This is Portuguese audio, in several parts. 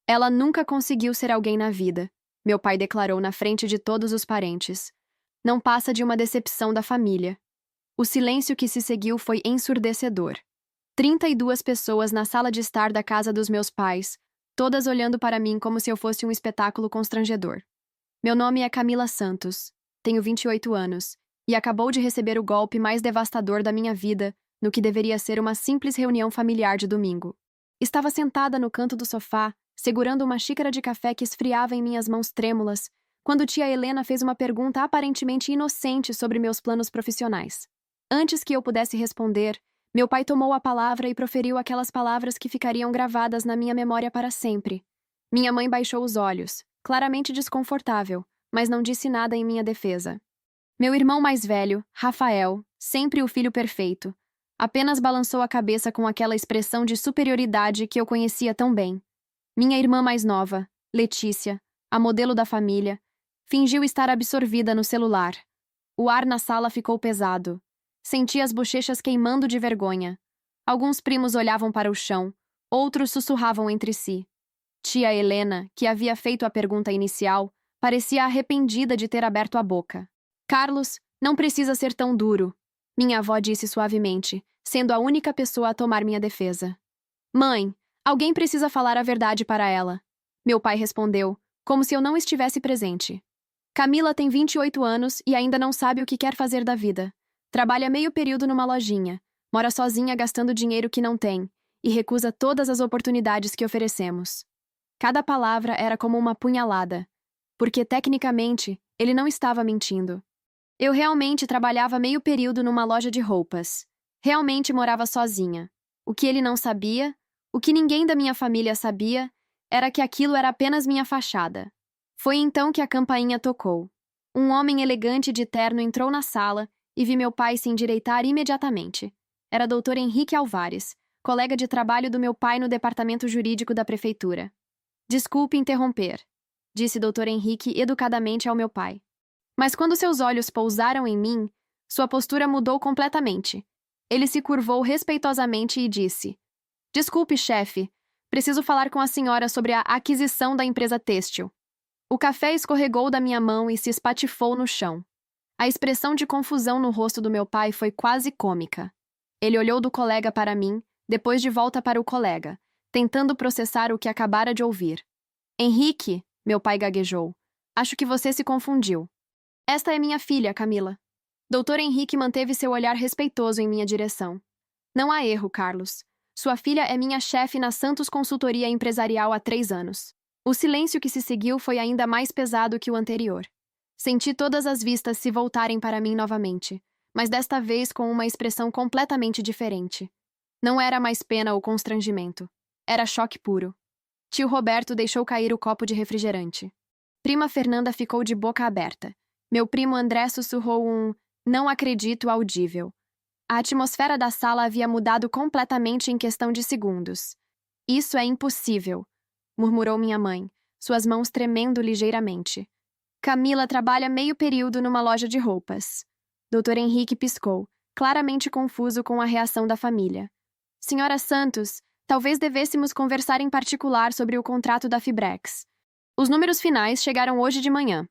Ela nunca conseguiu ser alguém na vida, meu pai declarou na frente de todos os parentes. Não passa de uma decepção da família. O silêncio que se seguiu foi ensurdecedor. 32 pessoas na sala de estar da casa dos meus pais, todas olhando para mim como se eu fosse um espetáculo constrangedor. Meu nome é Camila Santos, tenho 28 anos, e acabou de receber o golpe mais devastador da minha vida no que deveria ser uma simples reunião familiar de domingo. Estava sentada no canto do sofá, segurando uma xícara de café que esfriava em minhas mãos trêmulas, quando tia Helena fez uma pergunta aparentemente inocente sobre meus planos profissionais. Antes que eu pudesse responder, meu pai tomou a palavra e proferiu aquelas palavras que ficariam gravadas na minha memória para sempre. Minha mãe baixou os olhos, claramente desconfortável, mas não disse nada em minha defesa. Meu irmão mais velho, Rafael, sempre o filho perfeito, apenas balançou a cabeça com aquela expressão de superioridade que eu conhecia tão bem. Minha irmã mais nova, Letícia, a modelo da família, fingiu estar absorvida no celular. O ar na sala ficou pesado. Senti as bochechas queimando de vergonha. Alguns primos olhavam para o chão, outros sussurravam entre si. Tia Helena, que havia feito a pergunta inicial, parecia arrependida de ter aberto a boca. Carlos, não precisa ser tão duro, minha avó disse suavemente, sendo a única pessoa a tomar minha defesa. Mãe, alguém precisa falar a verdade para ela. Meu pai respondeu, como se eu não estivesse presente. Camila tem 28 anos e ainda não sabe o que quer fazer da vida. Trabalha meio período numa lojinha, mora sozinha gastando dinheiro que não tem e recusa todas as oportunidades que oferecemos. Cada palavra era como uma punhalada, porque, tecnicamente, ele não estava mentindo. Eu realmente trabalhava meio período numa loja de roupas. Realmente morava sozinha. O que ele não sabia, o que ninguém da minha família sabia, era que aquilo era apenas minha fachada. Foi então que a campainha tocou. Um homem elegante de terno entrou na sala e vi meu pai se endireitar imediatamente. Era Dr. Henrique Alvares, colega de trabalho do meu pai no departamento jurídico da prefeitura. Desculpe interromper, disse Dr. Henrique educadamente ao meu pai. Mas quando seus olhos pousaram em mim, sua postura mudou completamente. Ele se curvou respeitosamente e disse: Desculpe, chefe, preciso falar com a senhora sobre a aquisição da empresa têxtil. O café escorregou da minha mão e se espatifou no chão. A expressão de confusão no rosto do meu pai foi quase cômica. Ele olhou do colega para mim, depois de volta para o colega, tentando processar o que acabara de ouvir. Henrique, meu pai gaguejou, acho que você se confundiu. Esta é minha filha, Camila. Dr. Henrique manteve seu olhar respeitoso em minha direção. Não há erro, Carlos. Sua filha é minha chefe na Santos Consultoria Empresarial há 3 anos. O silêncio que se seguiu foi ainda mais pesado que o anterior. Senti todas as vistas se voltarem para mim novamente, mas desta vez com uma expressão completamente diferente. Não era mais pena ou constrangimento. Era choque puro. Tio Roberto deixou cair o copo de refrigerante. Prima Fernanda ficou de boca aberta. Meu primo André sussurrou um "não acredito" audível. A atmosfera da sala havia mudado completamente em questão de segundos. Isso é impossível, murmurou minha mãe, suas mãos tremendo ligeiramente. Camila trabalha meio período numa loja de roupas. Dr. Henrique piscou, claramente confuso com a reação da família. Senhora Santos, talvez devêssemos conversar em particular sobre o contrato da Fibrex. Os números finais chegaram hoje de manhã.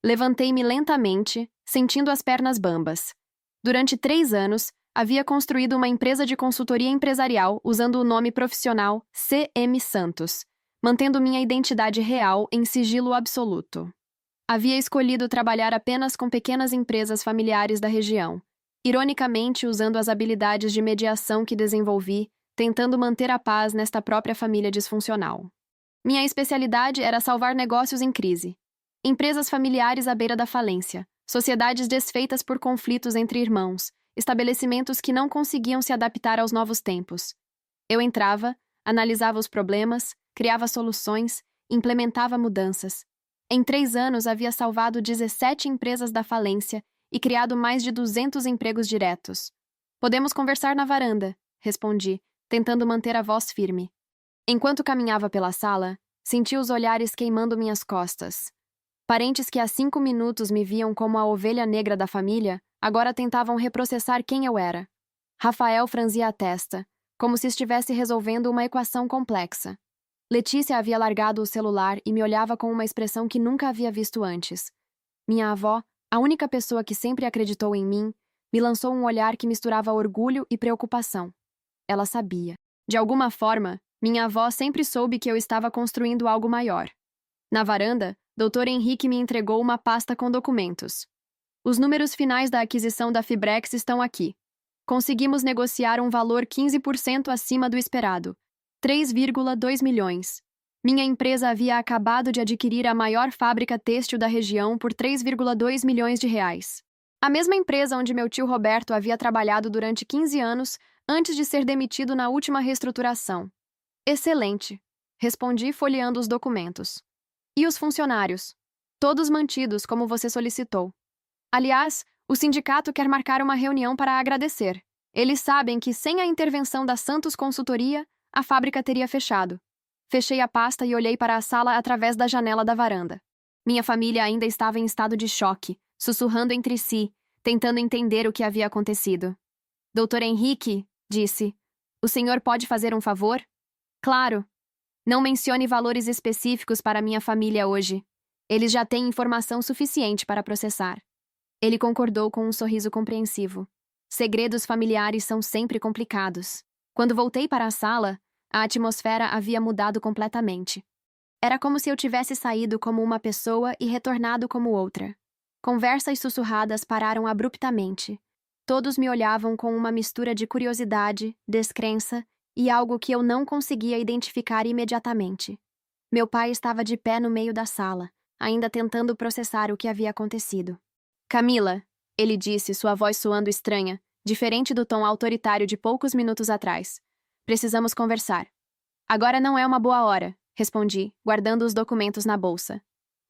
Levantei-me lentamente, sentindo as pernas bambas. Durante 3 anos, havia construído uma empresa de consultoria empresarial usando o nome profissional C.M. Santos, mantendo minha identidade real em sigilo absoluto. Havia escolhido trabalhar apenas com pequenas empresas familiares da região, ironicamente usando as habilidades de mediação que desenvolvi, tentando manter a paz nesta própria família disfuncional. Minha especialidade era salvar negócios em crise. Empresas familiares à beira da falência, sociedades desfeitas por conflitos entre irmãos, estabelecimentos que não conseguiam se adaptar aos novos tempos. Eu entrava, analisava os problemas, criava soluções, implementava mudanças. Em 3 anos havia salvado 17 empresas da falência e criado mais de 200 empregos diretos. Podemos conversar na varanda, respondi, tentando manter a voz firme. Enquanto caminhava pela sala, senti os olhares queimando minhas costas. Parentes que há 5 minutos me viam como a ovelha negra da família, agora tentavam reprocessar quem eu era. Rafael franzia a testa, como se estivesse resolvendo uma equação complexa. Letícia havia largado o celular e me olhava com uma expressão que nunca havia visto antes. Minha avó, a única pessoa que sempre acreditou em mim, me lançou um olhar que misturava orgulho e preocupação. Ela sabia. De alguma forma, minha avó sempre soube que eu estava construindo algo maior. Na varanda, Dr. Henrique me entregou uma pasta com documentos. Os números finais da aquisição da Fibrex estão aqui. Conseguimos negociar um valor 15% acima do esperado, 3,2 milhões. Minha empresa havia acabado de adquirir a maior fábrica têxtil da região por 3,2 milhões de reais. A mesma empresa onde meu tio Roberto havia trabalhado durante 15 anos antes de ser demitido na última reestruturação. Excelente, respondi folheando os documentos. E os funcionários? Todos mantidos, como você solicitou. Aliás, o sindicato quer marcar uma reunião para agradecer. Eles sabem que, sem a intervenção da Santos Consultoria, a fábrica teria fechado. Fechei a pasta e olhei para a sala através da janela da varanda. Minha família ainda estava em estado de choque, sussurrando entre si, tentando entender o que havia acontecido. Doutor Henrique, disse, o senhor pode fazer um favor? Claro. Não mencione valores específicos para minha família hoje. Eles já têm informação suficiente para processar. Ele concordou com um sorriso compreensivo. Segredos familiares são sempre complicados. Quando voltei para a sala, a atmosfera havia mudado completamente. Era como se eu tivesse saído como uma pessoa e retornado como outra. Conversas sussurradas pararam abruptamente. Todos me olhavam com uma mistura de curiosidade, descrença e algo que eu não conseguia identificar imediatamente. Meu pai estava de pé no meio da sala, ainda tentando processar o que havia acontecido. Camila, ele disse, sua voz soando estranha, diferente do tom autoritário de poucos minutos atrás. Precisamos conversar. Agora não é uma boa hora, respondi, guardando os documentos na bolsa.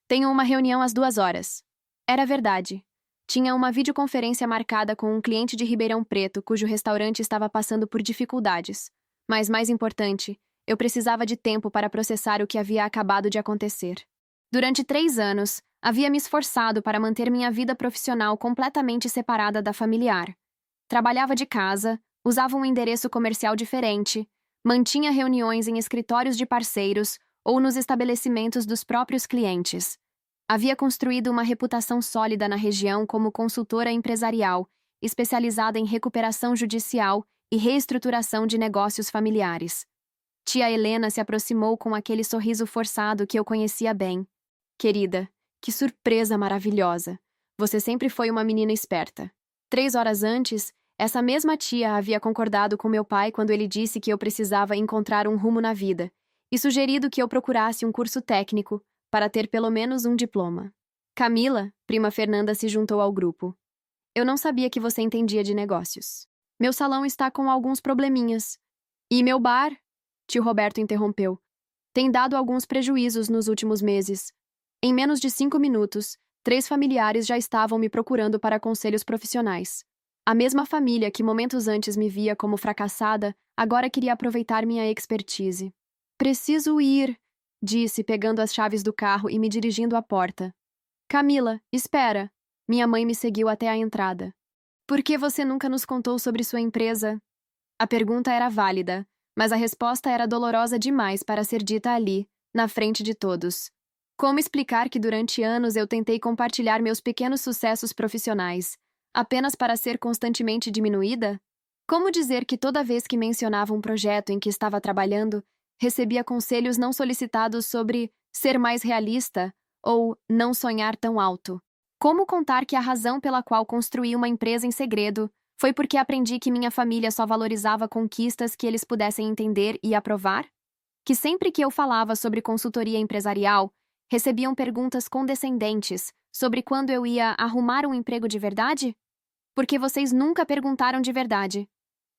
Tenho uma reunião às 2 horas. Era verdade. Tinha uma videoconferência marcada com um cliente de Ribeirão Preto cujo restaurante estava passando por dificuldades. Mas, mais importante, eu precisava de tempo para processar o que havia acabado de acontecer. Durante 3 anos, havia me esforçado para manter minha vida profissional completamente separada da familiar. Trabalhava de casa, usava um endereço comercial diferente, mantinha reuniões em escritórios de parceiros ou nos estabelecimentos dos próprios clientes. Havia construído uma reputação sólida na região como consultora empresarial, especializada em recuperação judicial e reestruturação de negócios familiares. Tia Helena se aproximou com aquele sorriso forçado que eu conhecia bem. Querida, que surpresa maravilhosa! Você sempre foi uma menina esperta. 3 horas antes, essa mesma tia havia concordado com meu pai quando ele disse que eu precisava encontrar um rumo na vida e sugerido que eu procurasse um curso técnico para ter pelo menos um diploma. Camila, prima Fernanda se juntou ao grupo. Eu não sabia que você entendia de negócios. Meu salão está com alguns probleminhas. E meu bar? Tio Roberto interrompeu. Tem dado alguns prejuízos nos últimos meses. Em menos de 5 minutos, 3 familiares já estavam me procurando para conselhos profissionais. A mesma família que momentos antes me via como fracassada, agora queria aproveitar minha expertise. Preciso ir, disse, pegando as chaves do carro e me dirigindo à porta. Camila, espera. Minha mãe me seguiu até a entrada. Por que você nunca nos contou sobre sua empresa? A pergunta era válida, mas a resposta era dolorosa demais para ser dita ali, na frente de todos. Como explicar que durante anos eu tentei compartilhar meus pequenos sucessos profissionais, apenas para ser constantemente diminuída? Como dizer que toda vez que mencionava um projeto em que estava trabalhando, recebia conselhos não solicitados sobre ser mais realista ou não sonhar tão alto? Como contar que a razão pela qual construí uma empresa em segredo foi porque aprendi que minha família só valorizava conquistas que eles pudessem entender e aprovar? Que sempre que eu falava sobre consultoria empresarial, recebiam perguntas condescendentes sobre quando eu ia arrumar um emprego de verdade? Porque vocês nunca perguntaram de verdade.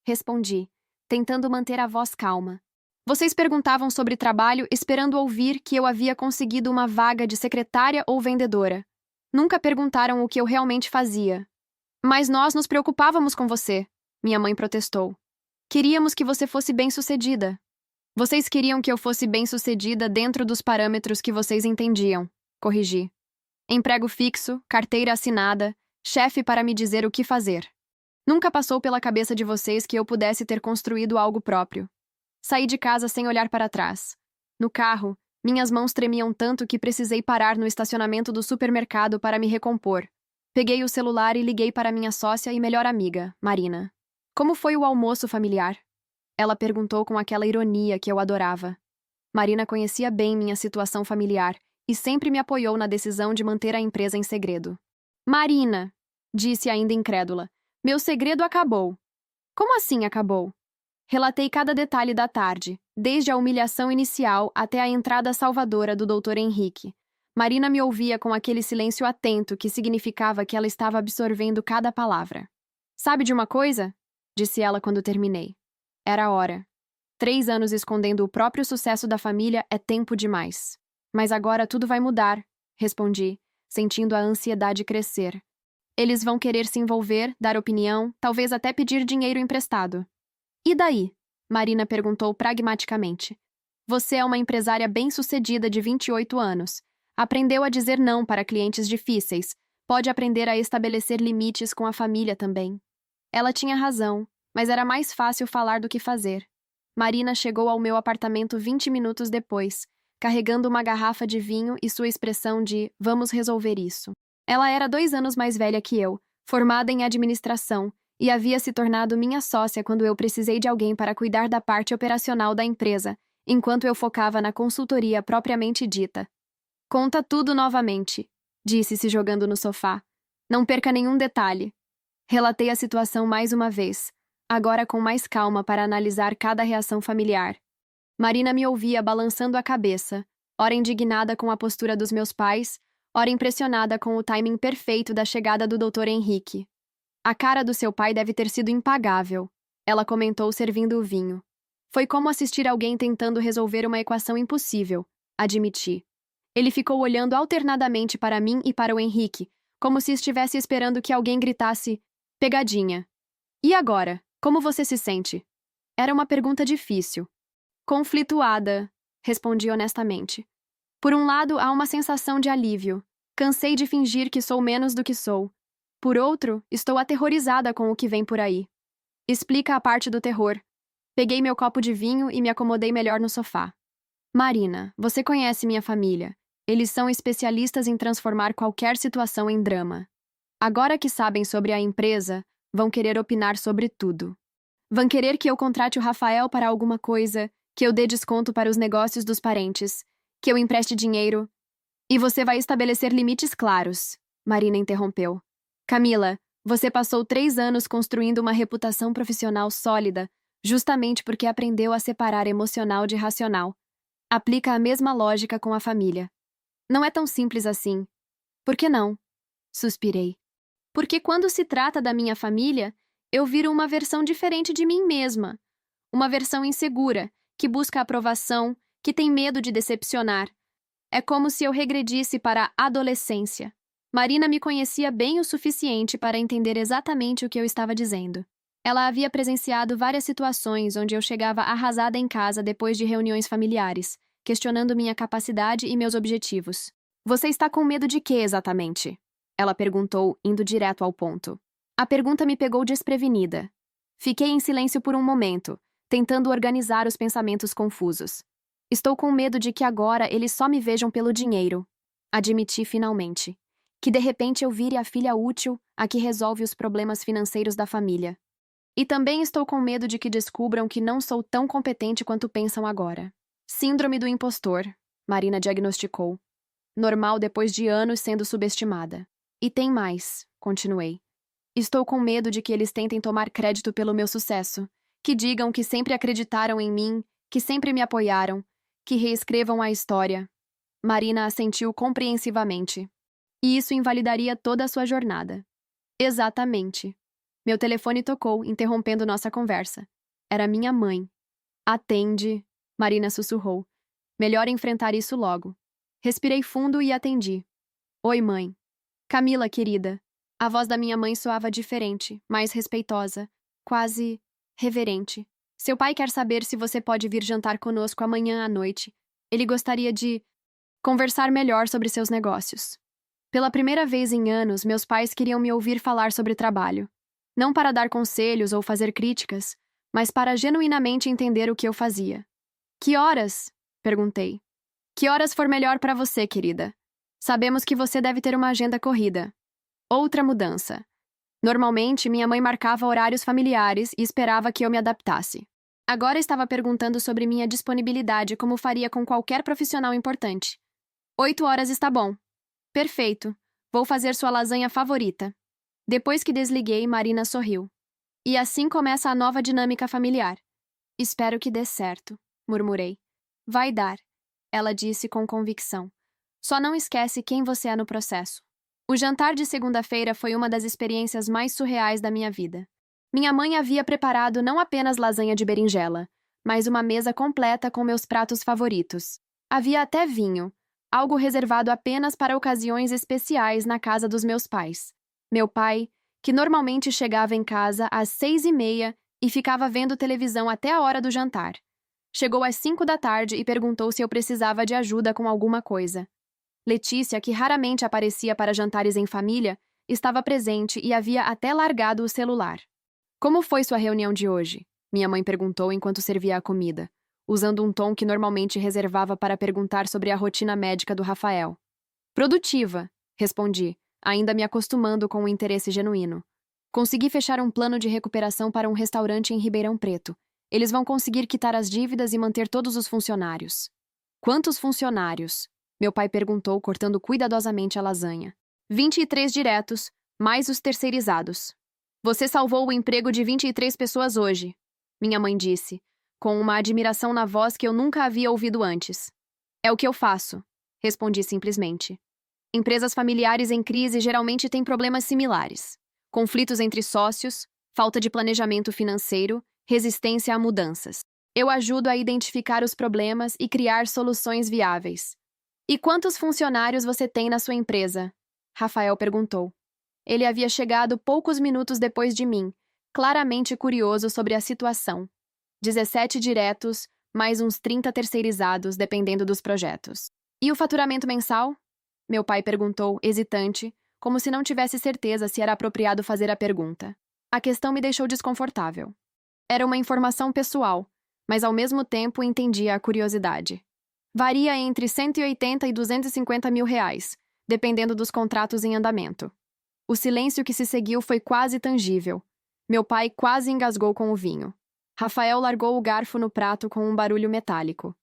Respondi, tentando manter a voz calma. Vocês perguntavam sobre trabalho esperando ouvir que eu havia conseguido uma vaga de secretária ou vendedora. Nunca perguntaram o que eu realmente fazia. Mas nós nos preocupávamos com você, minha mãe protestou. Queríamos que você fosse bem-sucedida. Vocês queriam que eu fosse bem-sucedida dentro dos parâmetros que vocês entendiam, corrigi. Emprego fixo, carteira assinada, chefe para me dizer o que fazer. Nunca passou pela cabeça de vocês que eu pudesse ter construído algo próprio. Saí de casa sem olhar para trás. No carro, minhas mãos tremiam tanto que precisei parar no estacionamento do supermercado para me recompor. Peguei o celular e liguei para minha sócia e melhor amiga, Marina. Como foi o almoço familiar? Ela perguntou com aquela ironia que eu adorava. Marina conhecia bem minha situação familiar e sempre me apoiou na decisão de manter a empresa em segredo. Marina, disse ainda incrédula, meu segredo acabou. Como assim acabou? Relatei cada detalhe da tarde, desde a humilhação inicial até a entrada salvadora do Dr. Henrique. Marina me ouvia com aquele silêncio atento que significava que ela estava absorvendo cada palavra. Sabe de uma coisa? Disse ela quando terminei. Era a hora. 3 anos escondendo o próprio sucesso da família é tempo demais. Mas agora tudo vai mudar, respondi, sentindo a ansiedade crescer. Eles vão querer se envolver, dar opinião, talvez até pedir dinheiro emprestado. E daí? Marina perguntou pragmaticamente. Você é uma empresária bem-sucedida de 28 anos. Aprendeu a dizer não para clientes difíceis. Pode aprender a estabelecer limites com a família também. Ela tinha razão, mas era mais fácil falar do que fazer. Marina chegou ao meu apartamento 20 minutos depois, carregando uma garrafa de vinho e sua expressão de "vamos resolver isso". Ela era 2 anos mais velha que eu, formada em administração, e havia se tornado minha sócia quando eu precisei de alguém para cuidar da parte operacional da empresa, enquanto eu focava na consultoria propriamente dita. Conta tudo novamente, disse se jogando no sofá. Não perca nenhum detalhe. Relatei a situação mais uma vez, agora com mais calma para analisar cada reação familiar. Marina me ouvia balançando a cabeça, ora indignada com a postura dos meus pais, ora impressionada com o timing perfeito da chegada do Dr. Henrique. A cara do seu pai deve ter sido impagável, ela comentou servindo o vinho. Foi como assistir alguém tentando resolver uma equação impossível, admiti. Ele ficou olhando alternadamente para mim e para o Henrique, como se estivesse esperando que alguém gritasse: pegadinha. E agora, como você se sente? Era uma pergunta difícil. Conflituada, respondi honestamente. Por um lado, há uma sensação de alívio. Cansei de fingir que sou menos do que sou. Por outro, estou aterrorizada com o que vem por aí. Explica a parte do terror. Peguei meu copo de vinho e me acomodei melhor no sofá. Marina, você conhece minha família. Eles são especialistas em transformar qualquer situação em drama. Agora que sabem sobre a empresa, vão querer opinar sobre tudo. Vão querer que eu contrate o Rafael para alguma coisa, que eu dê desconto para os negócios dos parentes, que eu empreste dinheiro. E você vai estabelecer limites claros, Marina interrompeu. Camila, você passou 3 anos construindo uma reputação profissional sólida, justamente porque aprendeu a separar emocional de racional. Aplica a mesma lógica com a família. Não é tão simples assim. Por que não? Suspirei. Porque quando se trata da minha família, eu viro uma versão diferente de mim mesma. Uma versão insegura, que busca aprovação, que tem medo de decepcionar. É como se eu regredisse para a adolescência. Marina me conhecia bem o suficiente para entender exatamente o que eu estava dizendo. Ela havia presenciado várias situações onde eu chegava arrasada em casa depois de reuniões familiares, questionando minha capacidade e meus objetivos. Você está com medo de quê exatamente? Ela perguntou, indo direto ao ponto. A pergunta me pegou desprevenida. Fiquei em silêncio por um momento, tentando organizar os pensamentos confusos. Estou com medo de que agora eles só me vejam pelo dinheiro. Admiti finalmente. Que de repente eu vire a filha útil, a que resolve os problemas financeiros da família. E também estou com medo de que descubram que não sou tão competente quanto pensam agora. Síndrome do impostor, Marina diagnosticou. Normal depois de anos sendo subestimada. E tem mais, continuei. Estou com medo de que eles tentem tomar crédito pelo meu sucesso, que digam que sempre acreditaram em mim, que sempre me apoiaram, que reescrevam a história. Marina assentiu compreensivamente. E isso invalidaria toda a sua jornada. Exatamente. Meu telefone tocou, interrompendo nossa conversa. Era minha mãe. Atende, Marina sussurrou. Melhor enfrentar isso logo. Respirei fundo e atendi. Oi, mãe. Camila, querida. A voz da minha mãe soava diferente, mais respeitosa, quase reverente. Seu pai quer saber se você pode vir jantar conosco amanhã à noite. Ele gostaria de conversar melhor sobre seus negócios. Pela primeira vez em anos, meus pais queriam me ouvir falar sobre trabalho. Não para dar conselhos ou fazer críticas, mas para genuinamente entender o que eu fazia. Que horas? Perguntei. Que horas for melhor para você, querida? Sabemos que você deve ter uma agenda corrida. Outra mudança. Normalmente, minha mãe marcava horários familiares e esperava que eu me adaptasse. Agora estava perguntando sobre minha disponibilidade, como faria com qualquer profissional importante. 8 horas está bom. Perfeito. Vou fazer sua lasanha favorita. Depois que desliguei, Marina sorriu. E assim começa a nova dinâmica familiar. Espero que dê certo, murmurei. Vai dar, ela disse com convicção. Só não esquece quem você é no processo. O jantar de segunda-feira foi uma das experiências mais surreais da minha vida. Minha mãe havia preparado não apenas lasanha de berinjela, mas uma mesa completa com meus pratos favoritos. Havia até vinho, algo reservado apenas para ocasiões especiais na casa dos meus pais. Meu pai, que normalmente chegava em casa às 6h30 e ficava vendo televisão até a hora do jantar. Chegou às 5 da tarde e perguntou se eu precisava de ajuda com alguma coisa. Letícia, que raramente aparecia para jantares em família, estava presente e havia até largado o celular. Como foi sua reunião de hoje? Minha mãe perguntou enquanto servia a comida, usando um tom que normalmente reservava para perguntar sobre a rotina médica do Rafael. Produtiva, respondi, ainda me acostumando com o interesse genuíno. Consegui fechar um plano de recuperação para um restaurante em Ribeirão Preto. Eles vão conseguir quitar as dívidas e manter todos os funcionários. Quantos funcionários? Meu pai perguntou, cortando cuidadosamente a lasanha. 23 diretos, mais os terceirizados. Você salvou o emprego de 23 pessoas hoje, minha mãe disse, com uma admiração na voz que eu nunca havia ouvido antes. É o que eu faço, respondi simplesmente. Empresas familiares em crise geralmente têm problemas similares. Conflitos entre sócios, falta de planejamento financeiro, resistência a mudanças. Eu ajudo a identificar os problemas e criar soluções viáveis. E quantos funcionários você tem na sua empresa? Rafael perguntou. Ele havia chegado poucos minutos depois de mim, claramente curioso sobre a situação. 17 diretos, mais uns 30 terceirizados, dependendo dos projetos. E o faturamento mensal? Meu pai perguntou, hesitante, como se não tivesse certeza se era apropriado fazer a pergunta. A questão me deixou desconfortável. Era uma informação pessoal, mas ao mesmo tempo entendia a curiosidade. Varia entre 180 e 250 mil reais, dependendo dos contratos em andamento. O silêncio que se seguiu foi quase tangível. Meu pai quase engasgou com o vinho. Rafael largou o garfo no prato com um barulho metálico.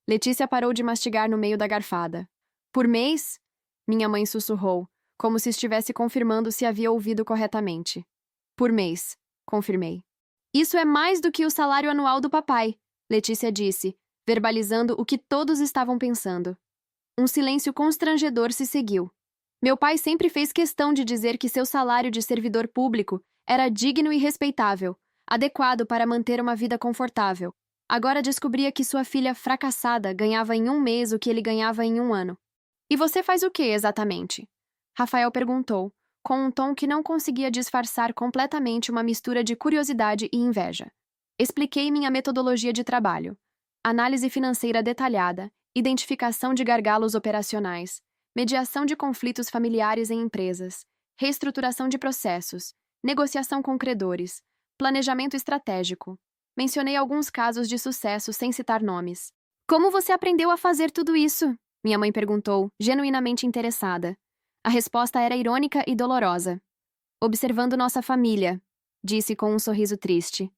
Letícia parou de mastigar no meio da garfada. Por mês? Minha mãe sussurrou, como se estivesse confirmando se havia ouvido corretamente. Por mês, confirmei. Isso é mais do que o salário anual do papai, Letícia disse, verbalizando o que todos estavam pensando. Um silêncio constrangedor se seguiu. Meu pai sempre fez questão de dizer que seu salário de servidor público era digno e respeitável, adequado para manter uma vida confortável. Agora descobria que sua filha fracassada ganhava em um mês o que ele ganhava em um ano. E você faz o que exatamente? Rafael perguntou, com um tom que não conseguia disfarçar completamente uma mistura de curiosidade e inveja. Expliquei minha metodologia de trabalho. Análise financeira detalhada, identificação de gargalos operacionais, mediação de conflitos familiares em empresas, reestruturação de processos, negociação com credores, planejamento estratégico. Mencionei alguns casos de sucesso sem citar nomes. Como você aprendeu a fazer tudo isso? Minha mãe perguntou, genuinamente interessada. A resposta era irônica e dolorosa. Observando nossa família, disse com um sorriso triste.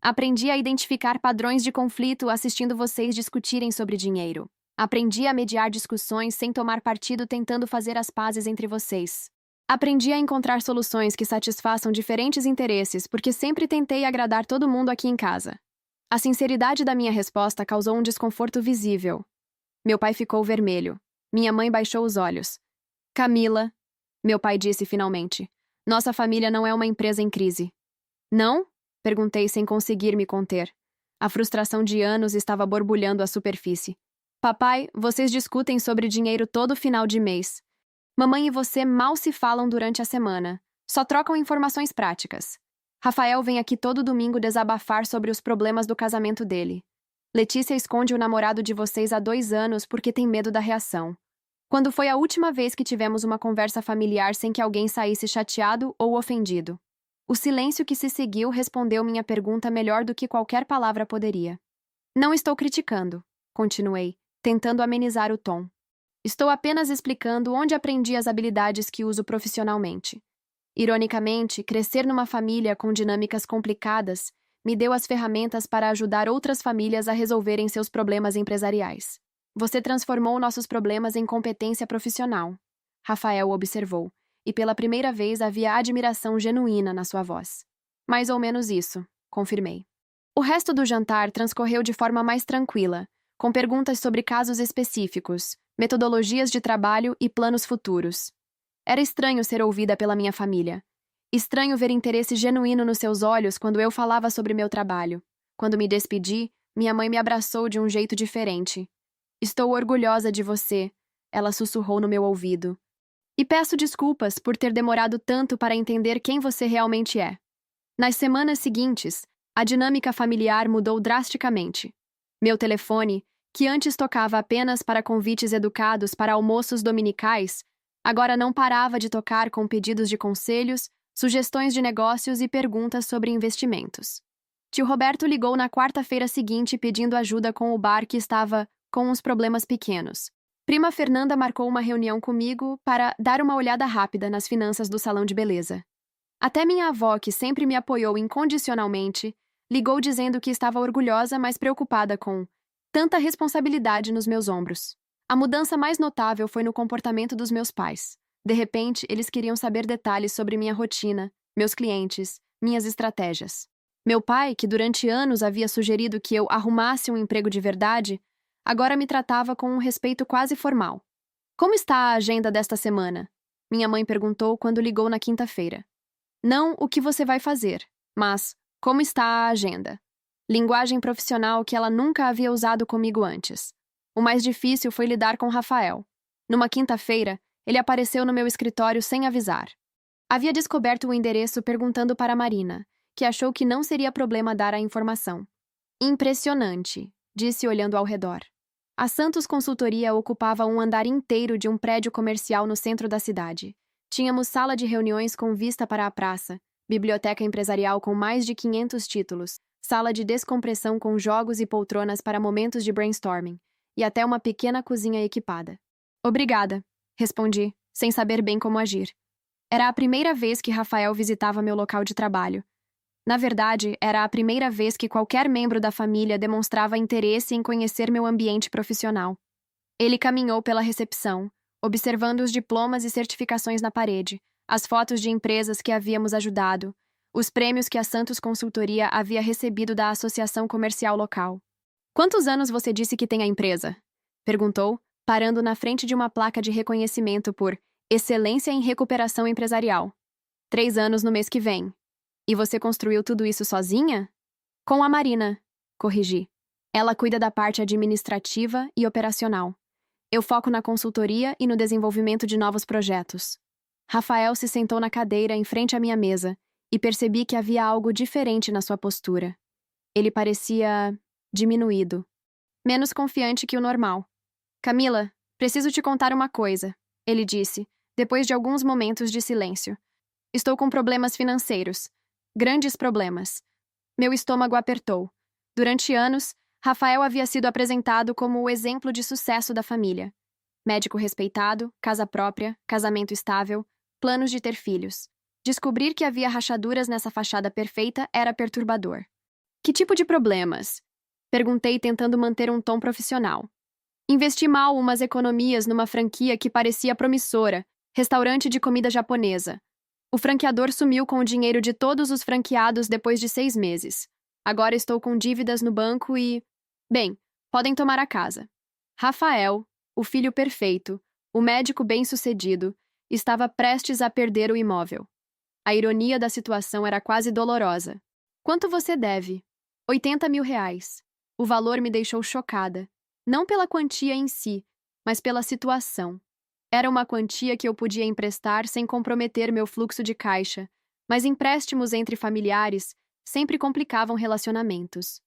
Aprendi a identificar padrões de conflito assistindo vocês discutirem sobre dinheiro. Aprendi a mediar discussões sem tomar partido tentando fazer as pazes entre vocês. Aprendi a encontrar soluções que satisfaçam diferentes interesses porque sempre tentei agradar todo mundo aqui em casa. A sinceridade da minha resposta causou um desconforto visível. Meu pai ficou vermelho. Minha mãe baixou os olhos. Camila, meu pai disse finalmente, nossa família não é uma empresa em crise. Não? Perguntei sem conseguir me conter. A frustração de anos estava borbulhando à superfície. Papai, vocês discutem sobre dinheiro todo final de mês. Mamãe e você mal se falam durante a semana. Só trocam informações práticas. Rafael vem aqui todo domingo desabafar sobre os problemas do casamento dele. Letícia esconde o namorado de vocês há 2 anos porque tem medo da reação. Quando foi a última vez que tivemos uma conversa familiar sem que alguém saísse chateado ou ofendido? O silêncio que se seguiu respondeu minha pergunta melhor do que qualquer palavra poderia. Não estou criticando, continuei, tentando amenizar o tom. Estou apenas explicando onde aprendi as habilidades que uso profissionalmente. Ironicamente, crescer numa família com dinâmicas complicadas me deu as ferramentas para ajudar outras famílias a resolverem seus problemas empresariais. Você transformou nossos problemas em competência profissional, Rafael observou, e pela primeira vez havia admiração genuína na sua voz. Mais ou menos isso, confirmei. O resto do jantar transcorreu de forma mais tranquila, com perguntas sobre casos específicos, metodologias de trabalho e planos futuros. Era estranho ser ouvida pela minha família. Estranho ver interesse genuíno nos seus olhos quando eu falava sobre meu trabalho. Quando me despedi, minha mãe me abraçou de um jeito diferente. Estou orgulhosa de você, ela sussurrou no meu ouvido. E peço desculpas por ter demorado tanto para entender quem você realmente é. Nas semanas seguintes, a dinâmica familiar mudou drasticamente. Meu telefone, que antes tocava apenas para convites educados para almoços dominicais, agora não parava de tocar com pedidos de conselhos, sugestões de negócios e perguntas sobre investimentos. Tio Roberto ligou na quarta-feira seguinte pedindo ajuda com o bar que estava com uns problemas pequenos. Prima Fernanda marcou uma reunião comigo para dar uma olhada rápida nas finanças do salão de beleza. Até minha avó, que sempre me apoiou incondicionalmente, ligou dizendo que estava orgulhosa, mas preocupada com tanta responsabilidade nos meus ombros. A mudança mais notável foi no comportamento dos meus pais. De repente, eles queriam saber detalhes sobre minha rotina, meus clientes, minhas estratégias. Meu pai, que durante anos havia sugerido que eu arrumasse um emprego de verdade, agora me tratava com um respeito quase formal. Como está a agenda desta semana? Minha mãe perguntou quando ligou na quinta-feira. Não o que você vai fazer, mas como está a agenda? Linguagem profissional que ela nunca havia usado comigo antes. O mais difícil foi lidar com Rafael. Numa quinta-feira, ele apareceu no meu escritório sem avisar. Havia descoberto o endereço perguntando para Marina, que achou que não seria problema dar a informação. Impressionante, disse olhando ao redor. A Santos Consultoria ocupava um andar inteiro de um prédio comercial no centro da cidade. Tínhamos sala de reuniões com vista para a praça, biblioteca empresarial com mais de 500 títulos, sala de descompressão com jogos e poltronas para momentos de brainstorming, e até uma pequena cozinha equipada. Obrigada, respondi, sem saber bem como agir. Era a primeira vez que Rafael visitava meu local de trabalho. Na verdade, era a primeira vez que qualquer membro da família demonstrava interesse em conhecer meu ambiente profissional. Ele caminhou pela recepção, observando os diplomas e certificações na parede, as fotos de empresas que havíamos ajudado, os prêmios que a Santos Consultoria havia recebido da associação comercial local. Quantos anos você disse que tem a empresa? Perguntou, parando na frente de uma placa de reconhecimento por Excelência em Recuperação Empresarial. 3 anos no mês que vem. E você construiu tudo isso sozinha? Com a Marina, corrigi. Ela cuida da parte administrativa e operacional. Eu foco na consultoria e no desenvolvimento de novos projetos. Rafael se sentou na cadeira em frente à minha mesa e percebi que havia algo diferente na sua postura. Ele parecia diminuído, menos confiante que o normal. Camila, preciso te contar uma coisa, ele disse, depois de alguns momentos de silêncio. Estou com problemas financeiros. Grandes problemas. Meu estômago apertou. Durante anos, Rafael havia sido apresentado como o exemplo de sucesso da família. Médico respeitado, casa própria, casamento estável, planos de ter filhos. Descobrir que havia rachaduras nessa fachada perfeita era perturbador. Que tipo de problemas? Perguntei tentando manter um tom profissional. Investi mal umas economias numa franquia que parecia promissora, restaurante de comida japonesa. O franqueador sumiu com o dinheiro de todos os franqueados depois de 6 meses. Agora estou com dívidas no banco e... Bem, podem tomar a casa. Rafael, o filho perfeito, o médico bem-sucedido, estava prestes a perder o imóvel. A ironia da situação era quase dolorosa. Quanto você deve? 80 mil reais. O valor me deixou chocada. Não pela quantia em si, mas pela situação. Era uma quantia que eu podia emprestar sem comprometer meu fluxo de caixa, mas empréstimos entre familiares sempre complicavam relacionamentos.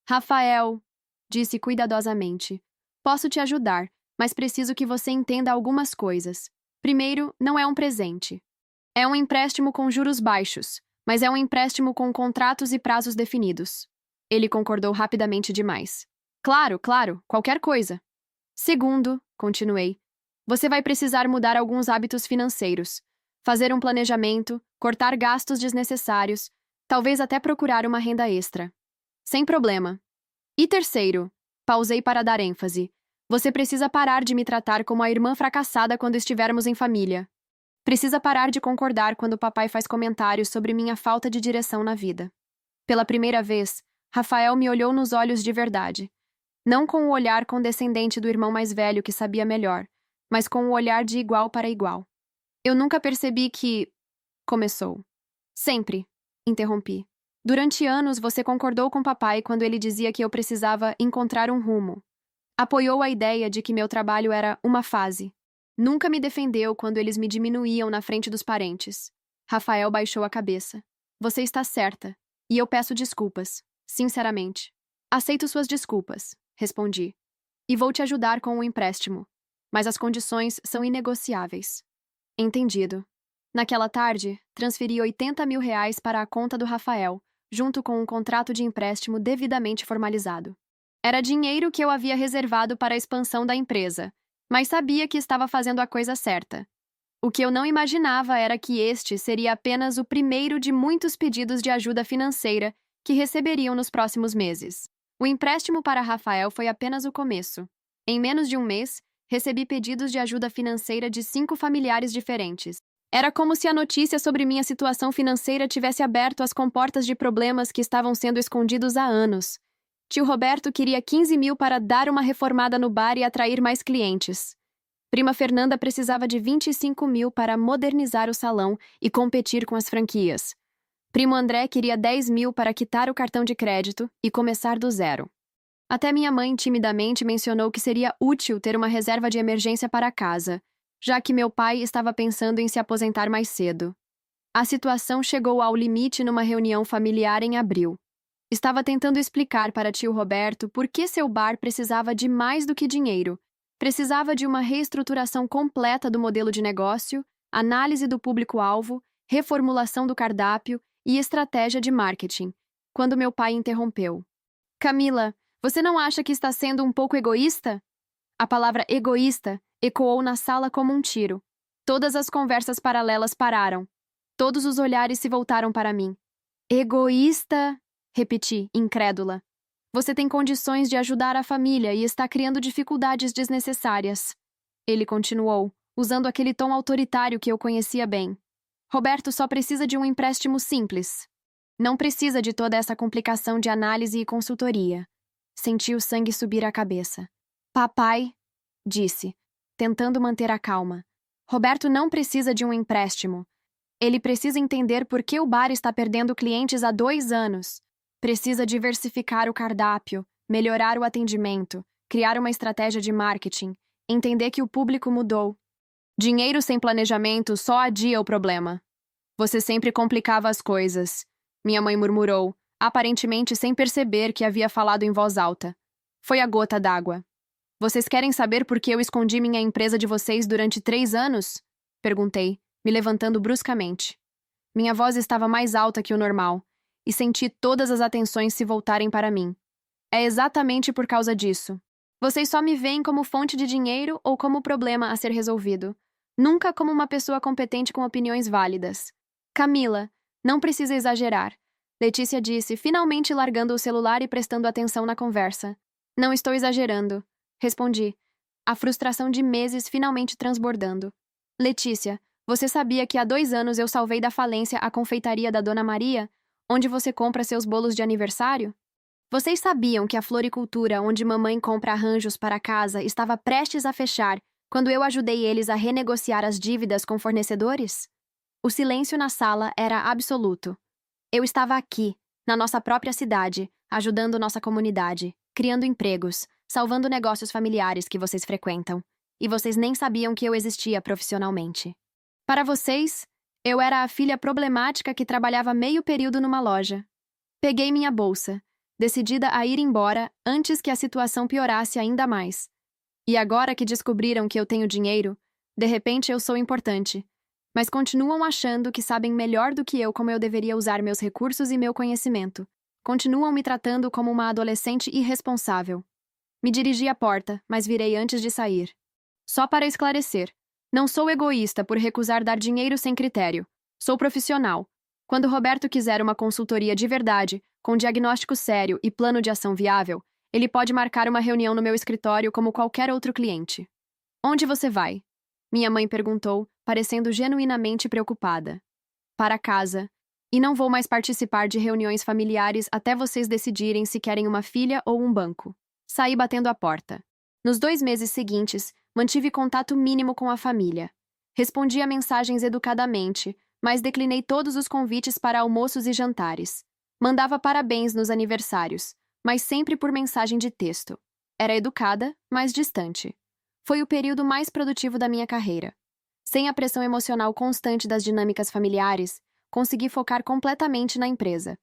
Rafael, disse cuidadosamente, posso te ajudar, mas preciso que você entenda algumas coisas. Primeiro, não é um presente. É um empréstimo com juros baixos, mas é um empréstimo com contratos e prazos definidos. Ele concordou rapidamente demais. Claro, claro, qualquer coisa. Segundo, continuei, você vai precisar mudar alguns hábitos financeiros, fazer um planejamento, cortar gastos desnecessários, talvez até procurar uma renda extra. Sem problema. E terceiro, pausei para dar ênfase. Você precisa parar de me tratar como a irmã fracassada quando estivermos em família. Precisa parar de concordar quando o papai faz comentários sobre minha falta de direção na vida. Pela primeira vez, Rafael me olhou nos olhos de verdade. Não com o olhar condescendente do irmão mais velho que sabia melhor, mas com o olhar de igual para igual. Eu nunca percebi que... Começou. Sempre, interrompi. Durante anos você concordou com papai quando ele dizia que eu precisava encontrar um rumo. Apoiou a ideia de que meu trabalho era uma fase. Nunca me defendeu quando eles me diminuíam na frente dos parentes. Rafael baixou a cabeça. Você está certa. E eu peço desculpas, sinceramente. Aceito suas desculpas, respondi. E vou te ajudar com o empréstimo. Mas as condições são inegociáveis. Entendido. Naquela tarde, transferi 80 mil reais para a conta do Rafael, junto com um contrato de empréstimo devidamente formalizado. Era dinheiro que eu havia reservado para a expansão da empresa, mas sabia que estava fazendo a coisa certa. O que eu não imaginava era que este seria apenas o primeiro de muitos pedidos de ajuda financeira que receberiam nos próximos meses. O empréstimo para Rafael foi apenas o começo. Em menos de um mês, recebi pedidos de ajuda financeira de 5 familiares diferentes. Era como se a notícia sobre minha situação financeira tivesse aberto as comportas de problemas que estavam sendo escondidos há anos. Tio Roberto queria 15 mil para dar uma reformada no bar e atrair mais clientes. Prima Fernanda precisava de 25 mil para modernizar o salão e competir com as franquias. Primo André queria 10 mil para quitar o cartão de crédito e começar do zero. Até minha mãe timidamente mencionou que seria útil ter uma reserva de emergência para casa, já que meu pai estava pensando em se aposentar mais cedo. A situação chegou ao limite numa reunião familiar em abril. Estava tentando explicar para tio Roberto por que seu bar precisava de mais do que dinheiro. Precisava de uma reestruturação completa do modelo de negócio, análise do público-alvo, reformulação do cardápio e estratégia de marketing, quando meu pai interrompeu. Camila, você não acha que está sendo um pouco egoísta? A palavra egoísta ecoou na sala como um tiro. Todas as conversas paralelas pararam. Todos os olhares se voltaram para mim. Egoísta? Repeti, incrédula. Você tem condições de ajudar a família e está criando dificuldades desnecessárias. Ele continuou, usando aquele tom autoritário que eu conhecia bem. Roberto só precisa de um empréstimo simples. Não precisa de toda essa complicação de análise e consultoria. Senti o sangue subir à cabeça. Papai, disse, tentando manter a calma. Roberto não precisa de um empréstimo. Ele precisa entender por que o bar está perdendo clientes há 2 anos. Precisa diversificar o cardápio, melhorar o atendimento, criar uma estratégia de marketing, entender que o público mudou. Dinheiro sem planejamento só adia o problema. Você sempre complicava as coisas, minha mãe murmurou, aparentemente sem perceber que havia falado em voz alta. Foi a gota d'água. Vocês querem saber por que eu escondi minha empresa de vocês durante 3 anos? Perguntei, me levantando bruscamente. Minha voz estava mais alta que o normal, e senti todas as atenções se voltarem para mim. É exatamente por causa disso. Vocês só me veem como fonte de dinheiro ou como problema a ser resolvido. Nunca como uma pessoa competente com opiniões válidas. Camila, não precisa exagerar. Letícia disse, finalmente largando o celular e prestando atenção na conversa. Não estou exagerando. Respondi, a frustração de meses finalmente transbordando. Letícia, você sabia que há 2 anos eu salvei da falência a confeitaria da Dona Maria, onde você compra seus bolos de aniversário? Vocês sabiam que a floricultura onde mamãe compra arranjos para casa estava prestes a fechar quando eu ajudei eles a renegociar as dívidas com fornecedores? O silêncio na sala era absoluto. Eu estava aqui, na nossa própria cidade, ajudando nossa comunidade, criando empregos, salvando negócios familiares que vocês frequentam. E vocês nem sabiam que eu existia profissionalmente. Para vocês, eu era a filha problemática que trabalhava meio período numa loja. Peguei minha bolsa, decidida a ir embora antes que a situação piorasse ainda mais. E agora que descobriram que eu tenho dinheiro, de repente eu sou importante. Mas continuam achando que sabem melhor do que eu como eu deveria usar meus recursos e meu conhecimento. Continuam me tratando como uma adolescente irresponsável. Me dirigi à porta, mas virei antes de sair. Só para esclarecer, não sou egoísta por recusar dar dinheiro sem critério. Sou profissional. Quando Roberto quiser uma consultoria de verdade, com diagnóstico sério e plano de ação viável, ele pode marcar uma reunião no meu escritório como qualquer outro cliente. Onde você vai? Minha mãe perguntou, parecendo genuinamente preocupada. Para casa. E não vou mais participar de reuniões familiares até vocês decidirem se querem uma filha ou um banco. Saí batendo a porta. Nos 2 meses seguintes, mantive contato mínimo com a família. Respondi a mensagens educadamente, mas declinei todos os convites para almoços e jantares. Mandava parabéns nos aniversários, mas sempre por mensagem de texto. Era educada, mas distante. Foi o período mais produtivo da minha carreira. Sem a pressão emocional constante das dinâmicas familiares, consegui focar completamente na empresa.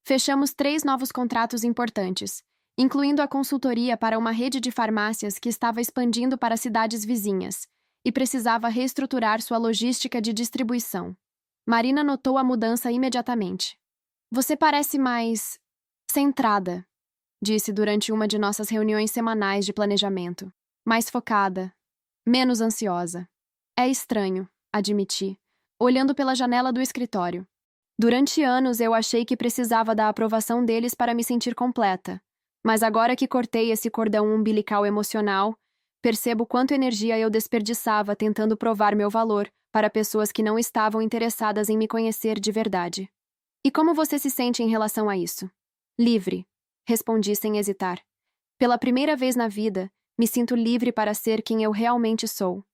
Fechamos 3 novos contratos importantes, incluindo a consultoria para uma rede de farmácias que estava expandindo para cidades vizinhas e precisava reestruturar sua logística de distribuição. Marina notou a mudança imediatamente. Você parece mais centrada, disse durante uma de nossas reuniões semanais de planejamento. Mais focada, menos ansiosa. É estranho, admiti, olhando pela janela do escritório. Durante anos eu achei que precisava da aprovação deles para me sentir completa, mas agora que cortei esse cordão umbilical emocional, percebo quanto energia eu desperdiçava tentando provar meu valor para pessoas que não estavam interessadas em me conhecer de verdade. E como você se sente em relação a isso? Livre, respondi sem hesitar. Pela primeira vez na vida, me sinto livre para ser quem eu realmente sou.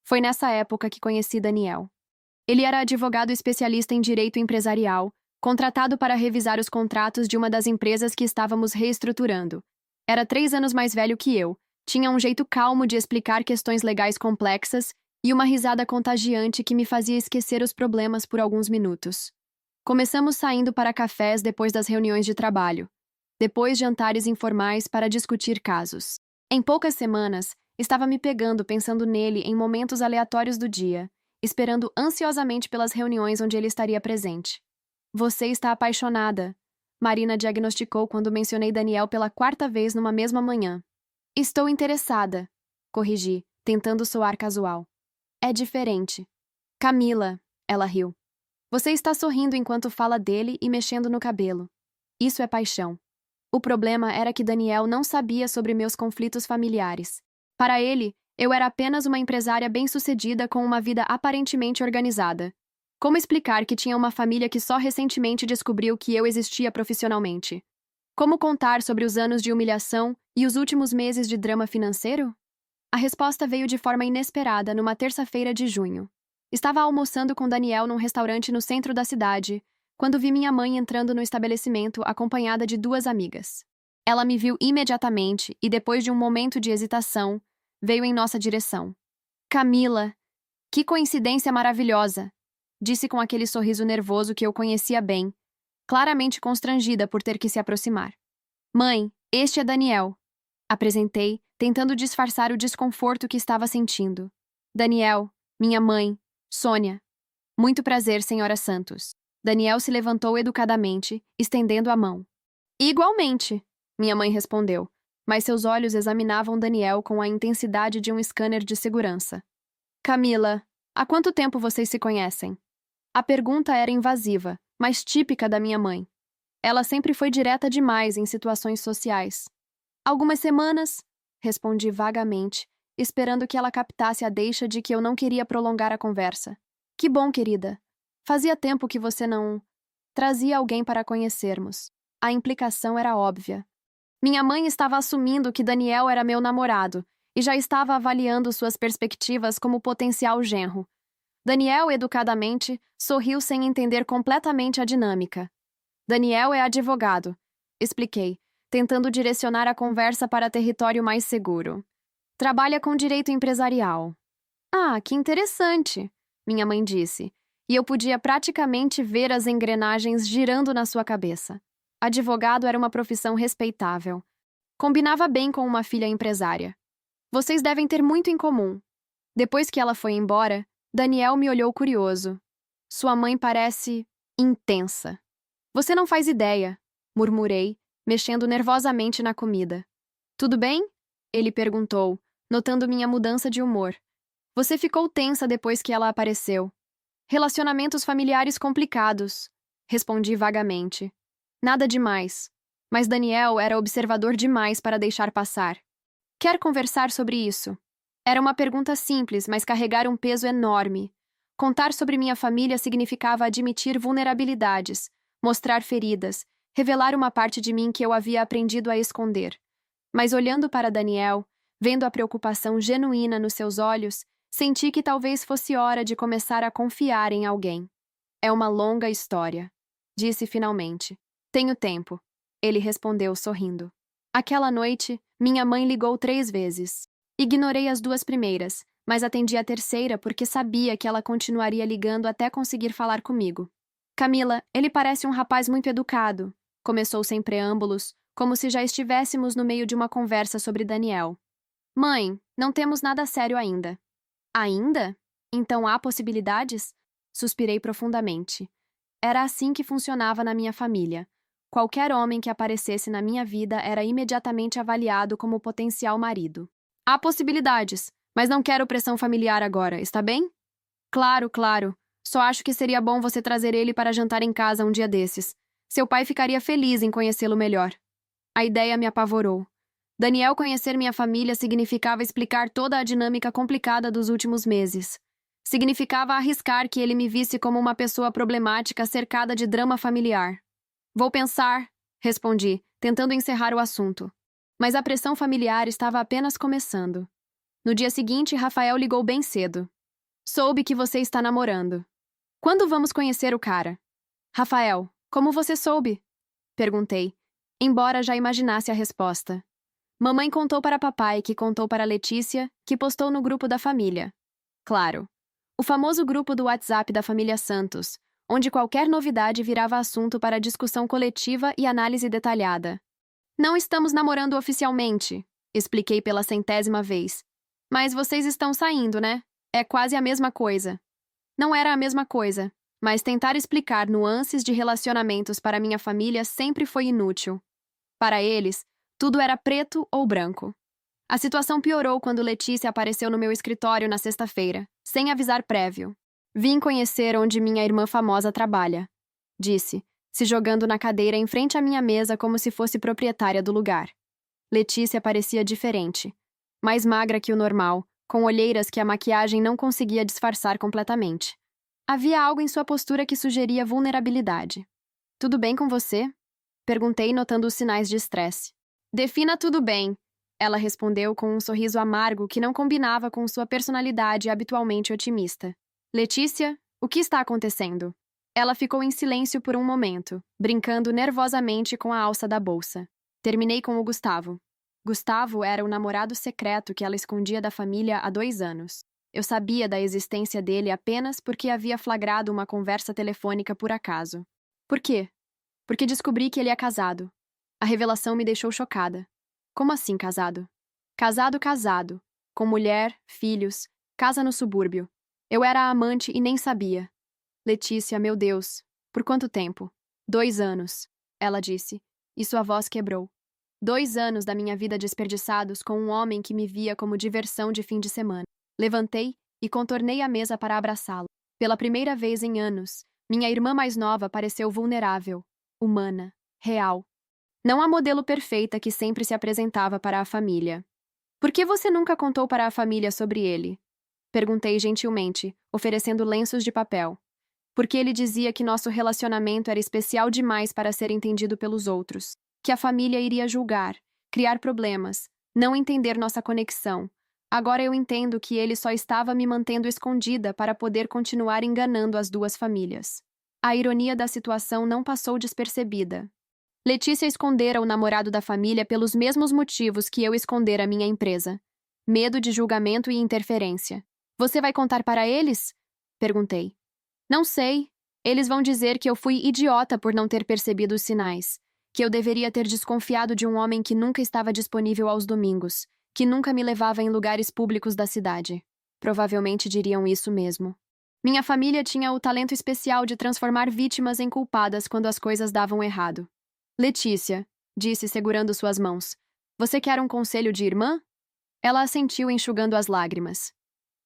Foi nessa época que conheci Daniel. Ele era advogado especialista em direito empresarial, contratado para revisar os contratos de uma das empresas que estávamos reestruturando. Era 3 anos mais velho que eu, tinha um jeito calmo de explicar questões legais complexas e uma risada contagiante que me fazia esquecer os problemas por alguns minutos. Começamos saindo para cafés depois das reuniões de trabalho, depois jantares informais para discutir casos. Em poucas semanas, estava me pegando pensando nele em momentos aleatórios do dia, esperando ansiosamente pelas reuniões onde ele estaria presente. Você está apaixonada, Marina diagnosticou quando mencionei Daniel pela 4ª vez numa mesma manhã. Estou interessada, corrigi, tentando soar casual. É diferente. Camila, ela riu. Você está sorrindo enquanto fala dele e mexendo no cabelo. Isso é paixão. O problema era que Daniel não sabia sobre meus conflitos familiares. Para ele, eu era apenas uma empresária bem-sucedida com uma vida aparentemente organizada. Como explicar que tinha uma família que só recentemente descobriu que eu existia profissionalmente? Como contar sobre os anos de humilhação e os últimos meses de drama financeiro? A resposta veio de forma inesperada numa terça-feira de junho. Estava almoçando com Daniel num restaurante no centro da cidade, quando vi minha mãe entrando no estabelecimento acompanhada de 2 amigas. Ela me viu imediatamente e, depois de um momento de hesitação, veio em nossa direção. Camila, que coincidência maravilhosa, disse com aquele sorriso nervoso que eu conhecia bem, claramente constrangida por ter que se aproximar. Mãe, este é Daniel. Apresentei, tentando disfarçar o desconforto que estava sentindo. Daniel, minha mãe, Sônia. Muito prazer, senhora Santos. Daniel se levantou educadamente, estendendo a mão. Igualmente, minha mãe respondeu, mas seus olhos examinavam Daniel com a intensidade de um scanner de segurança. Camila, há quanto tempo vocês se conhecem? A pergunta era invasiva, mas típica da minha mãe. Ela sempre foi direta demais em situações sociais. Algumas semanas, respondi vagamente, esperando que ela captasse a deixa de que eu não queria prolongar a conversa. Que bom, querida. Fazia tempo que você não trazia alguém para conhecermos. A implicação era óbvia. Minha mãe estava assumindo que Daniel era meu namorado e já estava avaliando suas perspectivas como potencial genro. Daniel, educadamente, sorriu sem entender completamente a dinâmica. Daniel é advogado, expliquei, tentando direcionar a conversa para território mais seguro. Trabalha com direito empresarial. Ah, que interessante, minha mãe disse, e eu podia praticamente ver as engrenagens girando na sua cabeça. Advogado era uma profissão respeitável. Combinava bem com uma filha empresária. Vocês devem ter muito em comum. Depois que ela foi embora, Daniel me olhou curioso. Sua mãe parece intensa. Você não faz ideia, murmurei, mexendo nervosamente na comida. Tudo bem? Ele perguntou, notando minha mudança de humor. Você ficou tensa depois que ela apareceu. Relacionamentos familiares complicados. Respondi vagamente. Nada demais. Mas Daniel era observador demais para deixar passar. Quer conversar sobre isso? Era uma pergunta simples, mas carregara um peso enorme. Contar sobre minha família significava admitir vulnerabilidades, mostrar feridas, revelar uma parte de mim que eu havia aprendido a esconder. Mas olhando para Daniel, vendo a preocupação genuína nos seus olhos, senti que talvez fosse hora de começar a confiar em alguém. É uma longa história, disse finalmente. Tenho tempo, ele respondeu sorrindo. Aquela noite, minha mãe ligou 3 vezes. Ignorei as 2 primeiras, mas atendi a terceira porque sabia que ela continuaria ligando até conseguir falar comigo. Camila, ele parece um rapaz muito educado, começou sem preâmbulos, como se já estivéssemos no meio de uma conversa sobre Daniel. Mãe, não temos nada sério ainda. Ainda? Então há possibilidades? Suspirei profundamente. Era assim que funcionava na minha família. Qualquer homem que aparecesse na minha vida era imediatamente avaliado como potencial marido. Há possibilidades, mas não quero pressão familiar agora, está bem? Claro, claro. Só acho que seria bom você trazer ele para jantar em casa um dia desses. Seu pai ficaria feliz em conhecê-lo melhor. A ideia me apavorou. Daniel conhecer minha família significava explicar toda a dinâmica complicada dos últimos meses. Significava arriscar que ele me visse como uma pessoa problemática cercada de drama familiar. Vou pensar, respondi, tentando encerrar o assunto. Mas a pressão familiar estava apenas começando. No dia seguinte, Rafael ligou bem cedo. Soube que você está namorando. Quando vamos conhecer o cara? Rafael, como você soube? Perguntei, embora já imaginasse a resposta. Mamãe contou para papai, que contou para Letícia, que postou no grupo da família. Claro. O famoso grupo do WhatsApp da família Santos, onde qualquer novidade virava assunto para discussão coletiva e análise detalhada. Não estamos namorando oficialmente, expliquei pela 100ª vez. Mas vocês estão saindo, né? É quase a mesma coisa. Não era a mesma coisa, mas tentar explicar nuances de relacionamentos para minha família sempre foi inútil. Para eles, tudo era preto ou branco. A situação piorou quando Letícia apareceu no meu escritório na sexta-feira, sem avisar prévio. Vim conhecer onde minha irmã famosa trabalha, disse, se jogando na cadeira em frente à minha mesa como se fosse proprietária do lugar. Letícia parecia diferente, mais magra que o normal, com olheiras que a maquiagem não conseguia disfarçar completamente. Havia algo em sua postura que sugeria vulnerabilidade. Tudo bem com você? Perguntei, notando os sinais de estresse. Defina tudo bem, ela respondeu com um sorriso amargo que não combinava com sua personalidade habitualmente otimista. Letícia, o que está acontecendo? Ela ficou em silêncio por um momento, brincando nervosamente com a alça da bolsa. Terminei com o Gustavo. Gustavo era o namorado secreto que ela escondia da família há 2 anos. Eu sabia da existência dele apenas porque havia flagrado uma conversa telefônica por acaso. Por quê? Porque descobri que ele é casado. A revelação me deixou chocada. Como assim casado? Casado, com mulher, filhos, casa no subúrbio. Eu era a amante e nem sabia. Letícia, meu Deus, por quanto tempo? 2 anos, ela disse, e sua voz quebrou. 2 anos da minha vida desperdiçados com um homem que me via como diversão de fim de semana. Levantei e contornei a mesa para abraçá-lo. Pela primeira vez em anos, minha irmã mais nova pareceu vulnerável, humana, real. Não a modelo perfeita que sempre se apresentava para a família. Por que você nunca contou para a família sobre ele? Perguntei gentilmente, oferecendo lenços de papel. Porque ele dizia que nosso relacionamento era especial demais para ser entendido pelos outros, que a família iria julgar, criar problemas, não entender nossa conexão. Agora eu entendo que ele só estava me mantendo escondida para poder continuar enganando as 2 famílias. A ironia da situação não passou despercebida. Letícia escondera o namorado da família pelos mesmos motivos que eu escondera minha empresa. Medo de julgamento e interferência. Você vai contar para eles? Perguntei. Não sei. Eles vão dizer que eu fui idiota por não ter percebido os sinais, que eu deveria ter desconfiado de um homem que nunca estava disponível aos domingos, que nunca me levava em lugares públicos da cidade. Provavelmente diriam isso mesmo. Minha família tinha o talento especial de transformar vítimas em culpadas quando as coisas davam errado. Letícia, disse segurando suas mãos, você quer um conselho de irmã? Ela assentiu enxugando as lágrimas.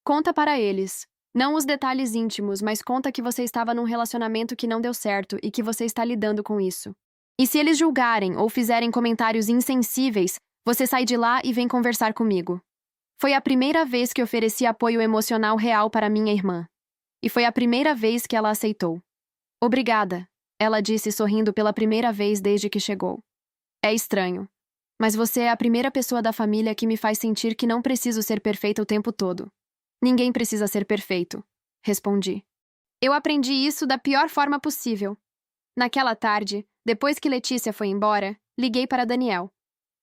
Conta para eles. Não os detalhes íntimos, mas conta que você estava num relacionamento que não deu certo e que você está lidando com isso. E se eles julgarem ou fizerem comentários insensíveis, você sai de lá e vem conversar comigo. Foi a primeira vez que ofereci apoio emocional real para minha irmã. E foi a primeira vez que ela aceitou. Obrigada, ela disse sorrindo pela primeira vez desde que chegou. É estranho. Mas você é a primeira pessoa da família que me faz sentir que não preciso ser perfeita o tempo todo. Ninguém precisa ser perfeito, respondi. Eu aprendi isso da pior forma possível. Naquela tarde, depois que Letícia foi embora, liguei para Daniel.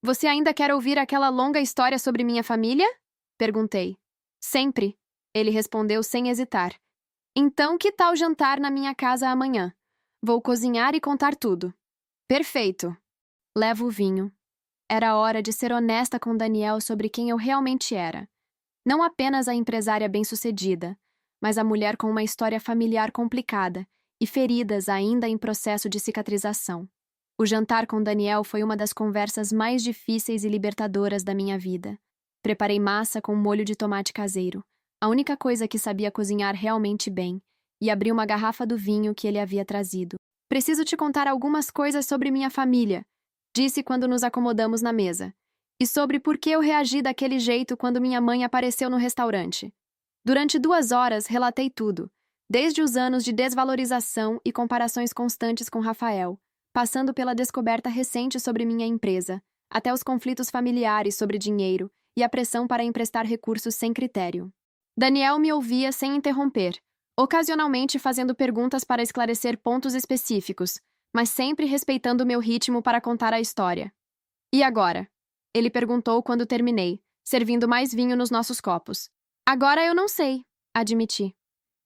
Você ainda quer ouvir aquela longa história sobre minha família? Perguntei. Sempre, ele respondeu sem hesitar. Então, que tal jantar na minha casa amanhã? Vou cozinhar e contar tudo. Perfeito. Levo o vinho. Era hora de ser honesta com Daniel sobre quem eu realmente era. Não apenas a empresária bem-sucedida, mas a mulher com uma história familiar complicada e feridas ainda em processo de cicatrização. O jantar com Daniel foi uma das conversas mais difíceis e libertadoras da minha vida. Preparei massa com molho de tomate caseiro, a única coisa que sabia cozinhar realmente bem, e abri uma garrafa do vinho que ele havia trazido. Preciso te contar algumas coisas sobre minha família, disse quando nos acomodamos na mesa, e sobre por que eu reagi daquele jeito quando minha mãe apareceu no restaurante. Durante 2 horas, relatei tudo, desde os anos de desvalorização e comparações constantes com Rafael, passando pela descoberta recente sobre minha empresa, até os conflitos familiares sobre dinheiro e a pressão para emprestar recursos sem critério. Daniel me ouvia sem interromper, ocasionalmente fazendo perguntas para esclarecer pontos específicos, mas sempre respeitando meu ritmo para contar a história. E agora? Ele perguntou quando terminei, servindo mais vinho nos nossos copos. Agora eu não sei, admiti.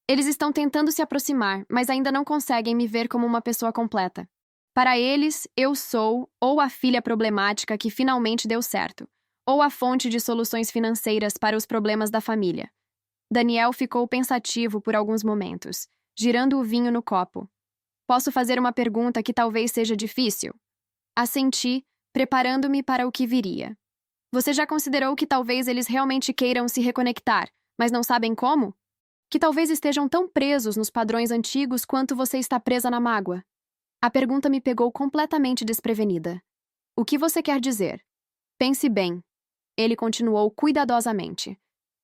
Eles estão tentando se aproximar, mas ainda não conseguem me ver como uma pessoa completa. Para eles, eu sou ou a filha problemática que finalmente deu certo, ou a fonte de soluções financeiras para os problemas da família. Daniel ficou pensativo por alguns momentos, girando o vinho no copo. Posso fazer uma pergunta que talvez seja difícil? Assenti, preparando-me para o que viria. Você já considerou que talvez eles realmente queiram se reconectar, mas não sabem como? Que talvez estejam tão presos nos padrões antigos quanto você está presa na mágoa? A pergunta me pegou completamente desprevenida. O que você quer dizer? Pense bem. Ele continuou cuidadosamente.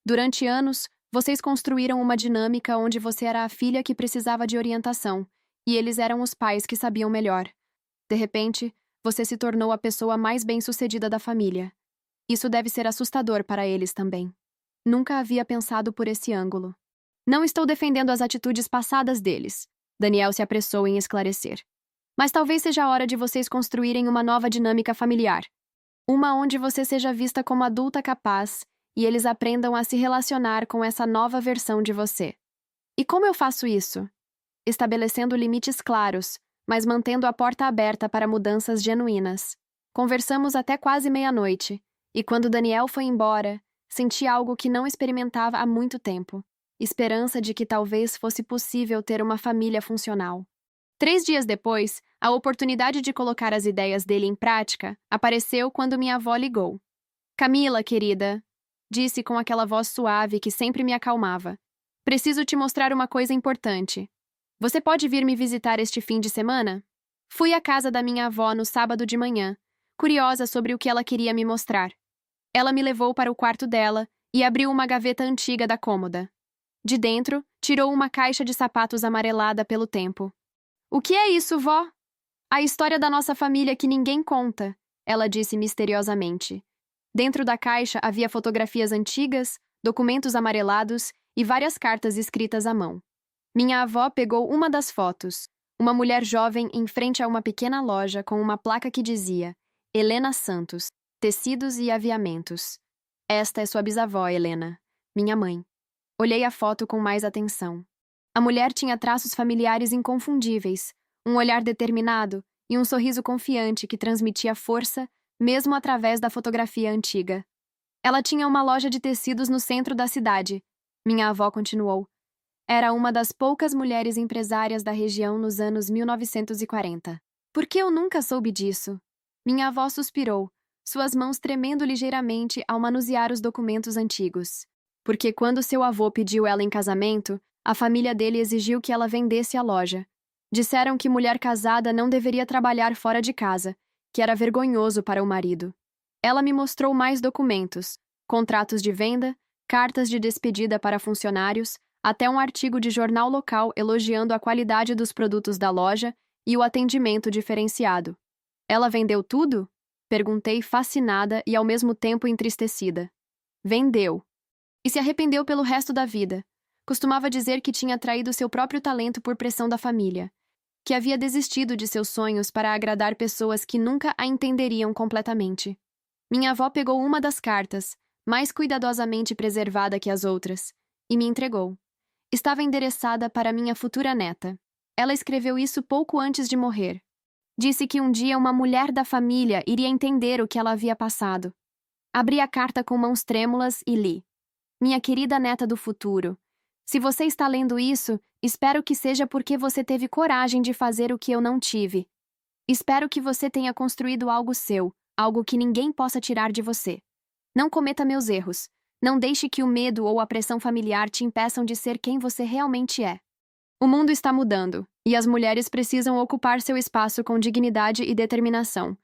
Durante anos, vocês construíram uma dinâmica onde você era a filha que precisava de orientação, e eles eram os pais que sabiam melhor. De repente, você se tornou a pessoa mais bem-sucedida da família. Isso deve ser assustador para eles também. Nunca havia pensado por esse ângulo. Não estou defendendo as atitudes passadas deles, Daniel se apressou em esclarecer. Mas talvez seja a hora de vocês construírem uma nova dinâmica familiar. Uma onde você seja vista como adulta capaz e eles aprendam a se relacionar com essa nova versão de você. E como eu faço isso? Estabelecendo limites claros, mas mantendo a porta aberta para mudanças genuínas. Conversamos até quase meia-noite, e quando Daniel foi embora, senti algo que não experimentava há muito tempo. Esperança de que talvez fosse possível ter uma família funcional. 3 dias depois, a oportunidade de colocar as ideias dele em prática apareceu quando minha avó ligou. Camila, querida, disse com aquela voz suave que sempre me acalmava. Preciso te mostrar uma coisa importante. Você pode vir me visitar este fim de semana? Fui à casa da minha avó no sábado de manhã, curiosa sobre o que ela queria me mostrar. Ela me levou para o quarto dela e abriu uma gaveta antiga da cômoda. De dentro, tirou uma caixa de sapatos amarelada pelo tempo. O que é isso, vó? A história da nossa família que ninguém conta, ela disse misteriosamente. Dentro da caixa havia fotografias antigas, documentos amarelados e várias cartas escritas à mão. Minha avó pegou uma das fotos, uma mulher jovem em frente a uma pequena loja com uma placa que dizia Helena Santos, tecidos e aviamentos. Esta é sua bisavó, Helena, minha mãe. Olhei a foto com mais atenção. A mulher tinha traços familiares inconfundíveis, um olhar determinado e um sorriso confiante que transmitia força, mesmo através da fotografia antiga. Ela tinha uma loja de tecidos no centro da cidade. Minha avó continuou. Era uma das poucas mulheres empresárias da região nos anos 1940. Por que eu nunca soube disso? Minha avó suspirou, suas mãos tremendo ligeiramente ao manusear os documentos antigos. Porque quando seu avô pediu ela em casamento, a família dele exigiu que ela vendesse a loja. Disseram que mulher casada não deveria trabalhar fora de casa, que era vergonhoso para o marido. Ela me mostrou mais documentos, contratos de venda, cartas de despedida para funcionários, até um artigo de jornal local elogiando a qualidade dos produtos da loja e o atendimento diferenciado. Ela vendeu tudo? Perguntei fascinada e ao mesmo tempo entristecida. Vendeu. E se arrependeu pelo resto da vida. Costumava dizer que tinha traído seu próprio talento por pressão da família, que havia desistido de seus sonhos para agradar pessoas que nunca a entenderiam completamente. Minha avó pegou uma das cartas, mais cuidadosamente preservada que as outras, e me entregou. Estava endereçada para minha futura neta. Ela escreveu isso pouco antes de morrer. Disse que um dia uma mulher da família iria entender o que ela havia passado. Abri a carta com mãos trêmulas e li. Minha querida neta do futuro, se você está lendo isso, espero que seja porque você teve coragem de fazer o que eu não tive. Espero que você tenha construído algo seu, algo que ninguém possa tirar de você. Não cometa meus erros. Não deixe que o medo ou a pressão familiar te impeçam de ser quem você realmente é. O mundo está mudando, e as mulheres precisam ocupar seu espaço com dignidade e determinação.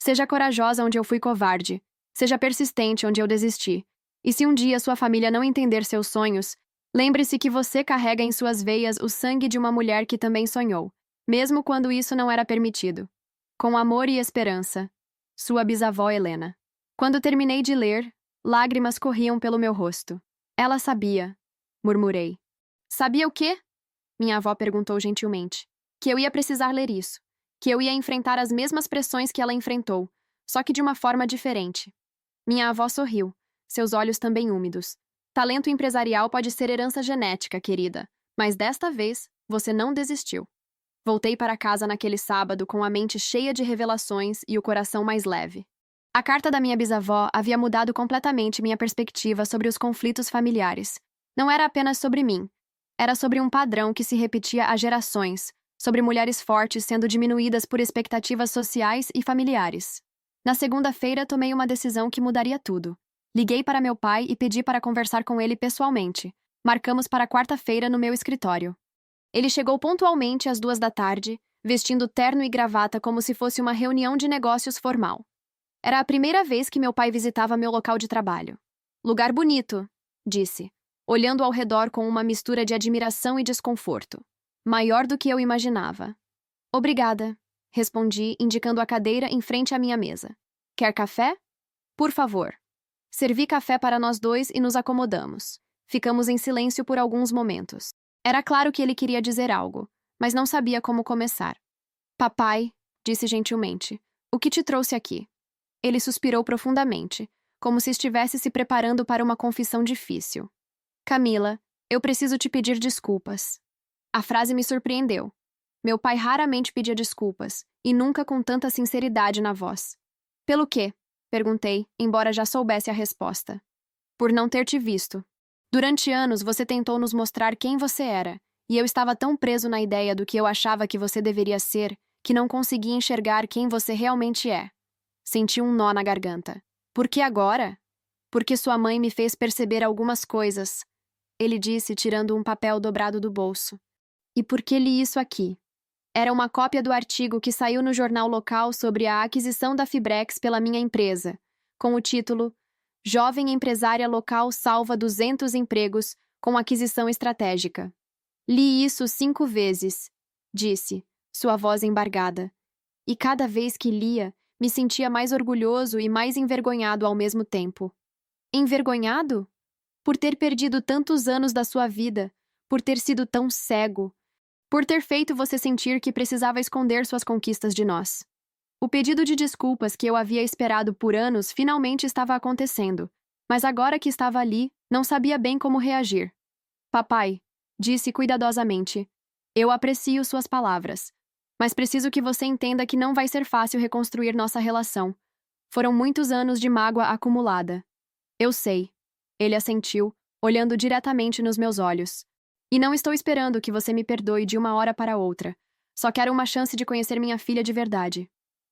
Seja corajosa onde eu fui covarde. Seja persistente onde eu desisti. E se um dia sua família não entender seus sonhos, lembre-se que você carrega em suas veias o sangue de uma mulher que também sonhou, mesmo quando isso não era permitido. Com amor e esperança. Sua bisavó Helena. Quando terminei de ler, lágrimas corriam pelo meu rosto. Ela sabia, murmurei. Sabia o quê? Minha avó perguntou gentilmente. Que eu ia precisar ler isso. Que eu ia enfrentar as mesmas pressões que ela enfrentou, só que de uma forma diferente. Minha avó sorriu, seus olhos também úmidos. Talento empresarial pode ser herança genética, querida, mas desta vez você não desistiu. Voltei para casa naquele sábado com a mente cheia de revelações e o coração mais leve. A carta da minha bisavó havia mudado completamente minha perspectiva sobre os conflitos familiares. Não era apenas sobre mim. Era sobre um padrão que se repetia há gerações, sobre mulheres fortes sendo diminuídas por expectativas sociais e familiares. Na segunda-feira, tomei uma decisão que mudaria tudo. Liguei para meu pai e pedi para conversar com ele pessoalmente. Marcamos para quarta-feira no meu escritório. Ele chegou pontualmente às 14h, vestindo terno e gravata como se fosse uma reunião de negócios formal. Era a primeira vez que meu pai visitava meu local de trabalho. Lugar bonito, disse, olhando ao redor com uma mistura de admiração e desconforto. Maior do que eu imaginava. Obrigada, respondi, indicando a cadeira em frente à minha mesa. Quer café? Por favor. Servi café para nós dois e nos acomodamos. Ficamos em silêncio por alguns momentos. Era claro que ele queria dizer algo, mas não sabia como começar. Papai, disse gentilmente, o que te trouxe aqui? Ele suspirou profundamente, como se estivesse se preparando para uma confissão difícil. Camila, eu preciso te pedir desculpas. A frase me surpreendeu. Meu pai raramente pedia desculpas, e nunca com tanta sinceridade na voz. Pelo quê? Perguntei, embora já soubesse a resposta. Por não ter te visto. Durante anos você tentou nos mostrar quem você era, e eu estava tão preso na ideia do que eu achava que você deveria ser, que não conseguia enxergar quem você realmente é. Senti um nó na garganta. Por que agora? Porque sua mãe me fez perceber algumas coisas, ele disse, tirando um papel dobrado do bolso. E por que li isso aqui? Era uma cópia do artigo que saiu no jornal local sobre a aquisição da Fibrex pela minha empresa, com o título Jovem empresária local salva 200 empregos com aquisição estratégica. Li isso 5 vezes, disse, sua voz embargada. E cada vez que lia, me sentia mais orgulhoso e mais envergonhado ao mesmo tempo. Envergonhado? Por ter perdido tantos anos da sua vida, por ter sido tão cego, por ter feito você sentir que precisava esconder suas conquistas de nós. O pedido de desculpas que eu havia esperado por anos finalmente estava acontecendo, mas agora que estava ali, não sabia bem como reagir. Papai, disse cuidadosamente, eu aprecio suas palavras, mas preciso que você entenda que não vai ser fácil reconstruir nossa relação. Foram muitos anos de mágoa acumulada. Eu sei. Ele assentiu, olhando diretamente nos meus olhos. E não estou esperando que você me perdoe de uma hora para outra. Só quero uma chance de conhecer minha filha de verdade.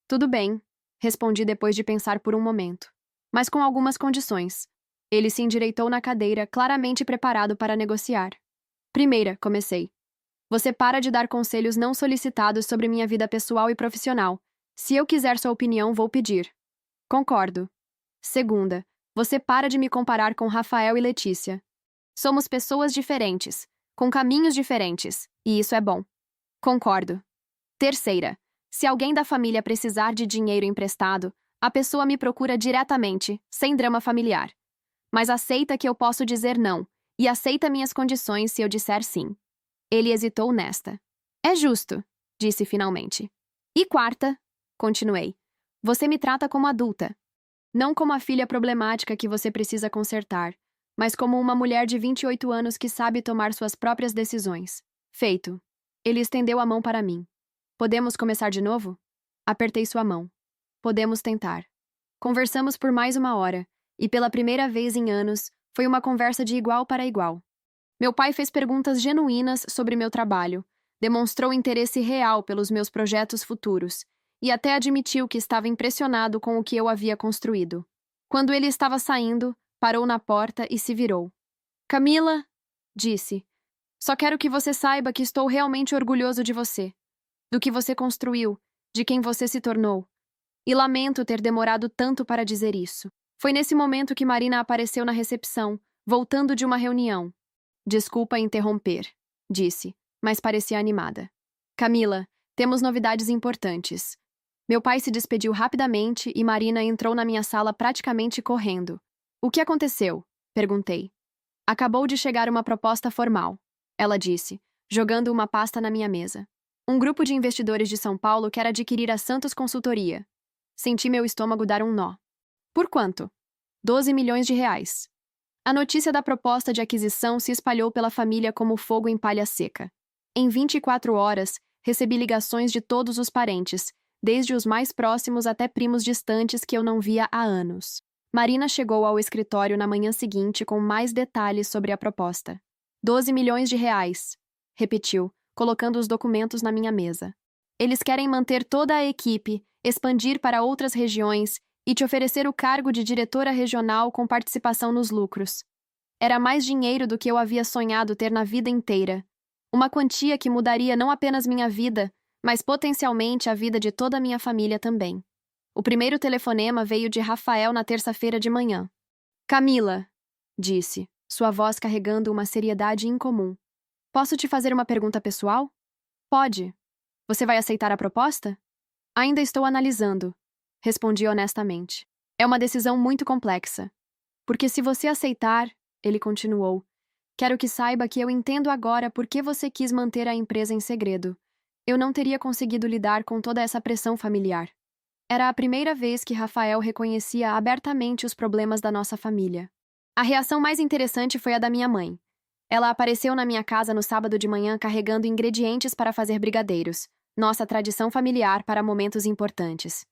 Tudo bem, respondi depois de pensar por um momento. Mas com algumas condições. Ele se endireitou na cadeira, claramente preparado para negociar. Primeira, comecei. Você para de dar conselhos não solicitados sobre minha vida pessoal e profissional. Se eu quiser sua opinião, vou pedir. Concordo. Segunda, você para de me comparar com Rafael e Letícia. Somos pessoas diferentes, com caminhos diferentes, e isso é bom. Concordo. Terceira, se alguém da família precisar de dinheiro emprestado, a pessoa me procura diretamente, sem drama familiar. Mas aceita que eu posso dizer não, e aceita minhas condições se eu disser sim. Ele hesitou nesta. É justo, disse finalmente. E quarta, continuei. Você me trata como adulta. Não como a filha problemática que você precisa consertar, mas como uma mulher de 28 anos que sabe tomar suas próprias decisões. Feito. Ele estendeu a mão para mim. Podemos começar de novo? Apertei sua mão. Podemos tentar. Conversamos por mais uma hora, e pela primeira vez em anos, foi uma conversa de igual para igual. Meu pai fez perguntas genuínas sobre meu trabalho, demonstrou interesse real pelos meus projetos futuros, e até admitiu que estava impressionado com o que eu havia construído. Quando ele estava saindo, parou na porta e se virou. Camila, disse, só quero que você saiba que estou realmente orgulhoso de você, do que você construiu, de quem você se tornou. E lamento ter demorado tanto para dizer isso. Foi nesse momento que Marina apareceu na recepção, voltando de uma reunião. Desculpa interromper, disse, mas parecia animada. Camila, temos novidades importantes. Meu pai se despediu rapidamente e Marina entrou na minha sala praticamente correndo. O que aconteceu? Perguntei. Acabou de chegar uma proposta formal, ela disse, jogando uma pasta na minha mesa. Um grupo de investidores de São Paulo quer adquirir a Santos Consultoria. Senti meu estômago dar um nó. Por quanto? 12 milhões de reais. A notícia da proposta de aquisição se espalhou pela família como fogo em palha seca. Em 24 horas, recebi ligações de todos os parentes, desde os mais próximos até primos distantes que eu não via há anos. Marina chegou ao escritório na manhã seguinte com mais detalhes sobre a proposta. 12 milhões de reais, repetiu, colocando os documentos na minha mesa. Eles querem manter toda a equipe, expandir para outras regiões e te oferecer o cargo de diretora regional com participação nos lucros. Era mais dinheiro do que eu havia sonhado ter na vida inteira. Uma quantia que mudaria não apenas minha vida, mas potencialmente a vida de toda a minha família também. O primeiro telefonema veio de Rafael na terça-feira de manhã. Camila, disse, sua voz carregando uma seriedade incomum. Posso te fazer uma pergunta pessoal? Pode. Você vai aceitar a proposta? Ainda estou analisando, respondi honestamente. É uma decisão muito complexa. Porque se você aceitar, ele continuou, quero que saiba que eu entendo agora por que você quis manter a empresa em segredo. Eu não teria conseguido lidar com toda essa pressão familiar. Era a primeira vez que Rafael reconhecia abertamente os problemas da nossa família. A reação mais interessante foi a da minha mãe. Ela apareceu na minha casa no sábado de manhã carregando ingredientes para fazer brigadeiros, nossa tradição familiar para momentos importantes.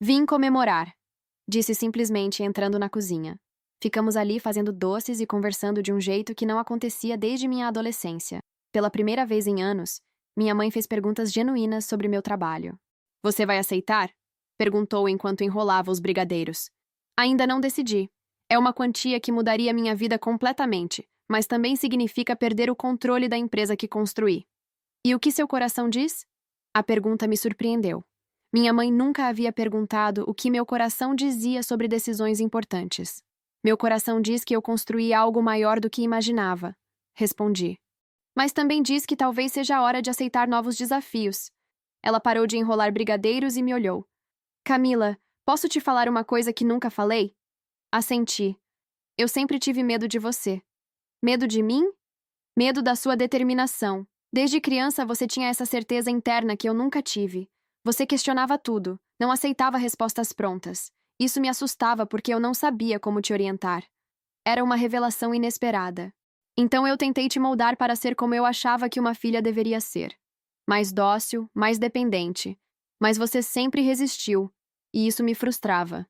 Vim comemorar, disse simplesmente entrando na cozinha. Ficamos ali fazendo doces e conversando de um jeito que não acontecia desde minha adolescência. Pela primeira vez em anos, minha mãe fez perguntas genuínas sobre meu trabalho. Você vai aceitar? Perguntou enquanto enrolava os brigadeiros. Ainda não decidi. É uma quantia que mudaria minha vida completamente, mas também significa perder o controle da empresa que construí. E o que seu coração diz? A pergunta me surpreendeu. Minha mãe nunca havia perguntado o que meu coração dizia sobre decisões importantes. Meu coração diz que eu construí algo maior do que imaginava, respondi. Mas também diz que talvez seja a hora de aceitar novos desafios. Ela parou de enrolar brigadeiros e me olhou. Camila, posso te falar uma coisa que nunca falei? Assenti. Eu sempre tive medo de você. Medo de mim? Medo da sua determinação. Desde criança você tinha essa certeza interna que eu nunca tive. Você questionava tudo, não aceitava respostas prontas. Isso me assustava porque eu não sabia como te orientar. Era uma revelação inesperada. Então eu tentei te moldar para ser como eu achava que uma filha deveria ser. Mais dócil, mais dependente. Mas você sempre resistiu, e isso me frustrava.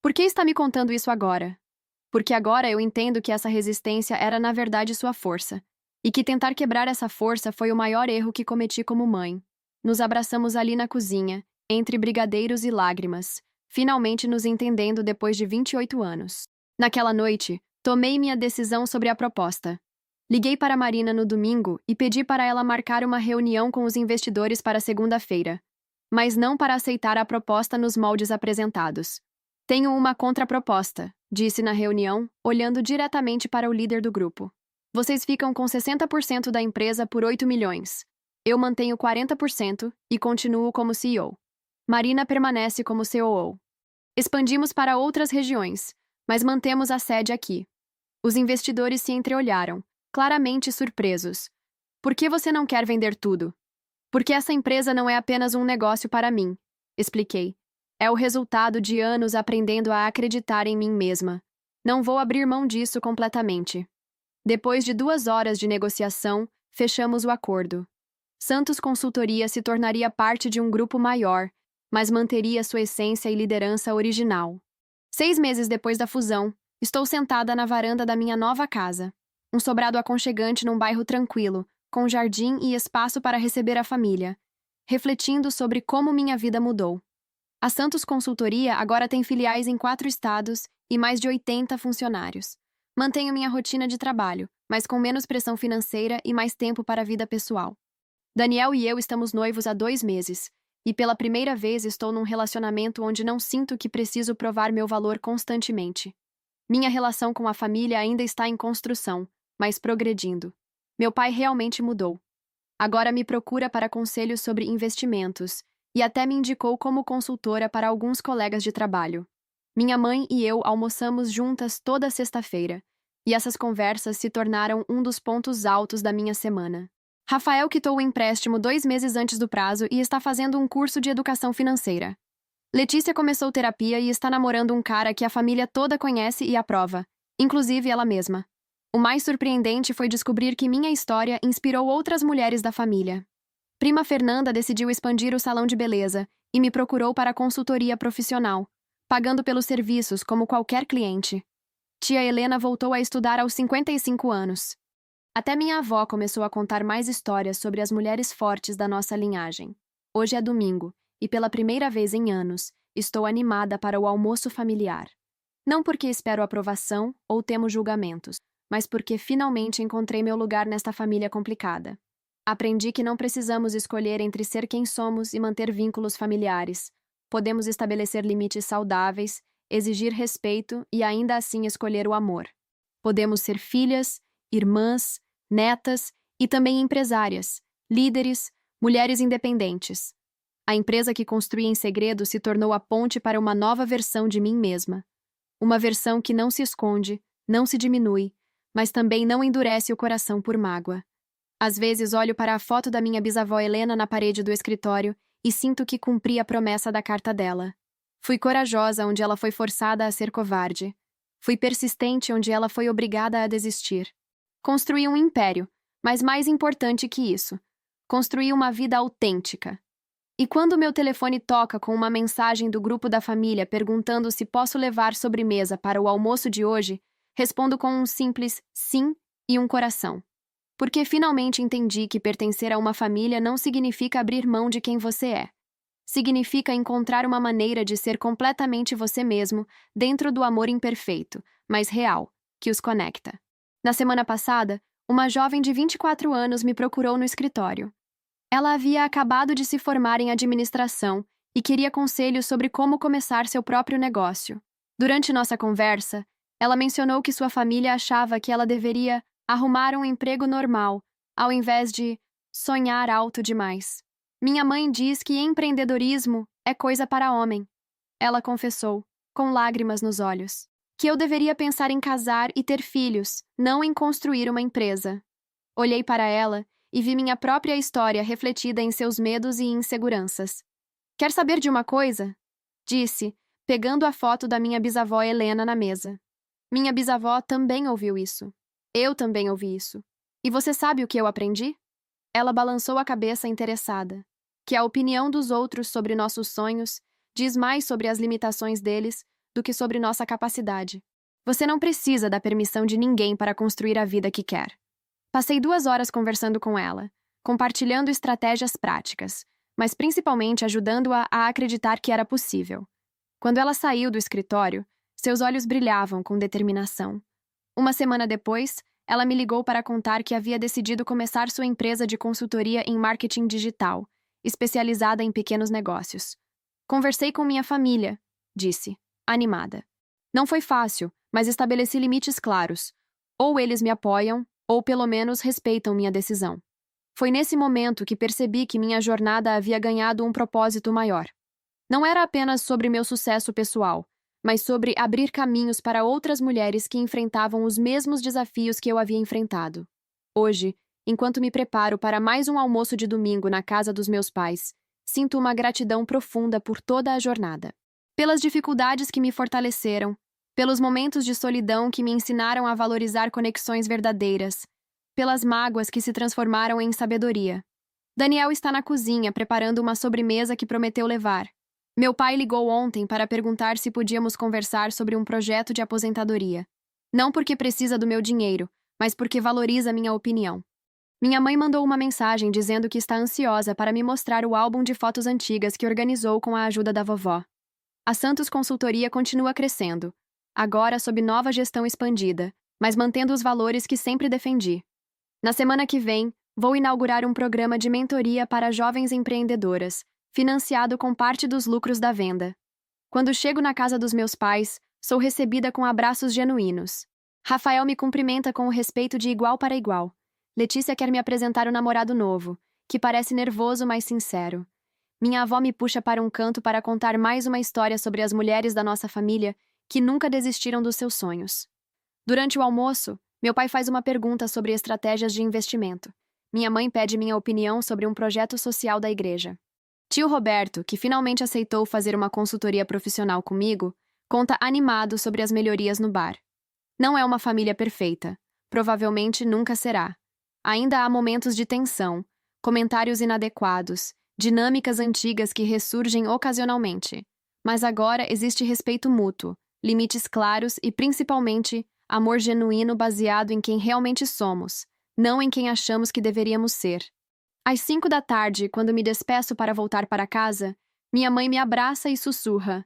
Por que está me contando isso agora? Porque agora eu entendo que essa resistência era na verdade sua força, e que tentar quebrar essa força foi o maior erro que cometi como mãe. Nos abraçamos ali na cozinha, entre brigadeiros e lágrimas, finalmente nos entendendo depois de 28 anos. Naquela noite, tomei minha decisão sobre a proposta. Liguei para Marina no domingo e pedi para ela marcar uma reunião com os investidores para segunda-feira, mas não para aceitar a proposta nos moldes apresentados. Tenho uma contraproposta, disse na reunião, olhando diretamente para o líder do grupo. Vocês ficam com 60% da empresa por 8 milhões. Eu mantenho 40% e continuo como CEO. Marina permanece como COO. Expandimos para outras regiões, mas mantemos a sede aqui. Os investidores se entreolharam, claramente surpresos. Por que você não quer vender tudo? Porque essa empresa não é apenas um negócio para mim, expliquei. É o resultado de anos aprendendo a acreditar em mim mesma. Não vou abrir mão disso completamente. Depois de 2 horas de negociação, fechamos o acordo. Santos Consultoria se tornaria parte de um grupo maior, mas manteria sua essência e liderança original. 6 meses depois da fusão, estou sentada na varanda da minha nova casa. Um sobrado aconchegante num bairro tranquilo, com jardim e espaço para receber a família, refletindo sobre como minha vida mudou. A Santos Consultoria agora tem filiais em 4 estados e mais de 80 funcionários. Mantenho minha rotina de trabalho, mas com menos pressão financeira e mais tempo para a vida pessoal. Daniel e eu estamos noivos há 2 meses, e pela primeira vez estou num relacionamento onde não sinto que preciso provar meu valor constantemente. Minha relação com a família ainda está em construção, mas progredindo. Meu pai realmente mudou. Agora me procura para conselhos sobre investimentos e até me indicou como consultora para alguns colegas de trabalho. Minha mãe e eu almoçamos juntas toda sexta-feira, e essas conversas se tornaram um dos pontos altos da minha semana. Rafael quitou o empréstimo 2 meses antes do prazo e está fazendo um curso de educação financeira. Letícia começou terapia e está namorando um cara que a família toda conhece e aprova, inclusive ela mesma. O mais surpreendente foi descobrir que minha história inspirou outras mulheres da família. Prima Fernanda decidiu expandir o salão de beleza e me procurou para consultoria profissional, pagando pelos serviços como qualquer cliente. Tia Helena voltou a estudar aos 55 anos. Até minha avó começou a contar mais histórias sobre as mulheres fortes da nossa linhagem. Hoje é domingo, e pela primeira vez em anos, estou animada para o almoço familiar. Não porque espero aprovação ou temo julgamentos, mas porque finalmente encontrei meu lugar nesta família complicada. Aprendi que não precisamos escolher entre ser quem somos e manter vínculos familiares. Podemos estabelecer limites saudáveis, exigir respeito e ainda assim escolher o amor. Podemos ser filhas, irmãs, netas e também empresárias, líderes, mulheres independentes. A empresa que construí em segredo se tornou a ponte para uma nova versão de mim mesma. Uma versão que não se esconde, não se diminui, mas também não endurece o coração por mágoa. Às vezes olho para a foto da minha bisavó Helena na parede do escritório e sinto que cumpri a promessa da carta dela. Fui corajosa onde ela foi forçada a ser covarde. Fui persistente onde ela foi obrigada a desistir. Construí um império, mas mais importante que isso, construí uma vida autêntica. E quando meu telefone toca com uma mensagem do grupo da família perguntando se posso levar sobremesa para o almoço de hoje, respondo com um simples sim e um coração. Porque finalmente entendi que pertencer a uma família não significa abrir mão de quem você é. Significa encontrar uma maneira de ser completamente você mesmo dentro do amor imperfeito, mas real, que os conecta. Na semana passada, uma jovem de 24 anos me procurou no escritório. Ela havia acabado de se formar em administração e queria conselhos sobre como começar seu próprio negócio. Durante nossa conversa, ela mencionou que sua família achava que ela deveria arrumar um emprego normal, ao invés de sonhar alto demais. Minha mãe diz que empreendedorismo é coisa para homem. Ela confessou, com lágrimas nos olhos, que eu deveria pensar em casar e ter filhos, não em construir uma empresa. Olhei para ela e vi minha própria história refletida em seus medos e inseguranças. Quer saber de uma coisa? Disse, pegando a foto da minha bisavó Helena na mesa. Minha bisavó também ouviu isso. Eu também ouvi isso. E você sabe o que eu aprendi? Ela balançou a cabeça interessada. Que a opinião dos outros sobre nossos sonhos diz mais sobre as limitações deles do que sobre nossa capacidade. Você não precisa da permissão de ninguém para construir a vida que quer. Passei 2 horas conversando com ela, compartilhando estratégias práticas, mas principalmente ajudando-a a acreditar que era possível. Quando ela saiu do escritório, seus olhos brilhavam com determinação. Uma semana depois, ela me ligou para contar que havia decidido começar sua empresa de consultoria em marketing digital, especializada em pequenos negócios. Conversei com minha família, disse, animada. Não foi fácil, mas estabeleci limites claros. Ou eles me apoiam, ou pelo menos respeitam minha decisão. Foi nesse momento que percebi que minha jornada havia ganhado um propósito maior. Não era apenas sobre meu sucesso pessoal, mas sobre abrir caminhos para outras mulheres que enfrentavam os mesmos desafios que eu havia enfrentado. Hoje, enquanto me preparo para mais um almoço de domingo na casa dos meus pais, sinto uma gratidão profunda por toda a jornada. Pelas dificuldades que me fortaleceram, pelos momentos de solidão que me ensinaram a valorizar conexões verdadeiras, pelas mágoas que se transformaram em sabedoria. Daniel está na cozinha preparando uma sobremesa que prometeu levar. Meu pai ligou ontem para perguntar se podíamos conversar sobre um projeto de aposentadoria. Não porque precisa do meu dinheiro, mas porque valoriza minha opinião. Minha mãe mandou uma mensagem dizendo que está ansiosa para me mostrar o álbum de fotos antigas que organizou com a ajuda da vovó. A Santos Consultoria continua crescendo, agora sob nova gestão expandida, mas mantendo os valores que sempre defendi. Na semana que vem, vou inaugurar um programa de mentoria para jovens empreendedoras, financiado com parte dos lucros da venda. Quando chego na casa dos meus pais, sou recebida com abraços genuínos. Rafael me cumprimenta com o respeito de igual para igual. Letícia quer me apresentar o namorado novo, que parece nervoso, mas sincero. Minha avó me puxa para um canto para contar mais uma história sobre as mulheres da nossa família que nunca desistiram dos seus sonhos. Durante o almoço, meu pai faz uma pergunta sobre estratégias de investimento. Minha mãe pede minha opinião sobre um projeto social da igreja. Tio Roberto, que finalmente aceitou fazer uma consultoria profissional comigo, conta animado sobre as melhorias no bar. Não é uma família perfeita. Provavelmente nunca será. Ainda há momentos de tensão, comentários inadequados, dinâmicas antigas que ressurgem ocasionalmente. Mas agora existe respeito mútuo, limites claros e, principalmente, amor genuíno baseado em quem realmente somos, não em quem achamos que deveríamos ser. Às 5 da tarde, quando me despeço para voltar para casa, minha mãe me abraça e sussurra.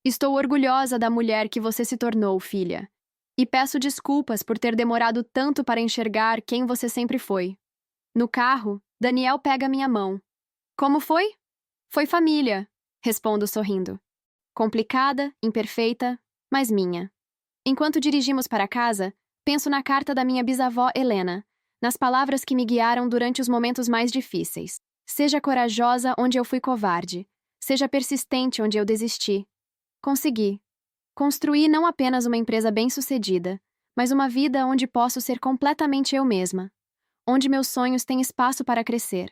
Estou orgulhosa da mulher que você se tornou, filha. E peço desculpas por ter demorado tanto para enxergar quem você sempre foi. No carro, Daniel pega minha mão. Como foi? Foi família, respondo sorrindo. Complicada, imperfeita, mas minha. Enquanto dirigimos para casa, penso na carta da minha bisavó Helena, nas palavras que me guiaram durante os momentos mais difíceis. Seja corajosa onde eu fui covarde. Seja persistente onde eu desisti. Consegui. Construí não apenas uma empresa bem-sucedida, mas uma vida onde posso ser completamente eu mesma. Onde meus sonhos têm espaço para crescer.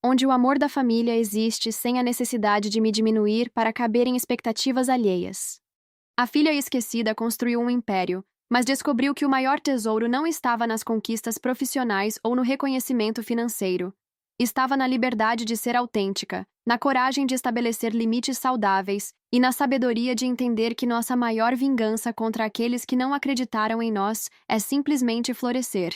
Onde o amor da família existe sem a necessidade de me diminuir para caber em expectativas alheias. A filha esquecida construiu um império, mas descobriu que o maior tesouro não estava nas conquistas profissionais ou no reconhecimento financeiro. Estava na liberdade de ser autêntica, na coragem de estabelecer limites saudáveis e na sabedoria de entender que nossa maior vingança contra aqueles que não acreditaram em nós é simplesmente florescer,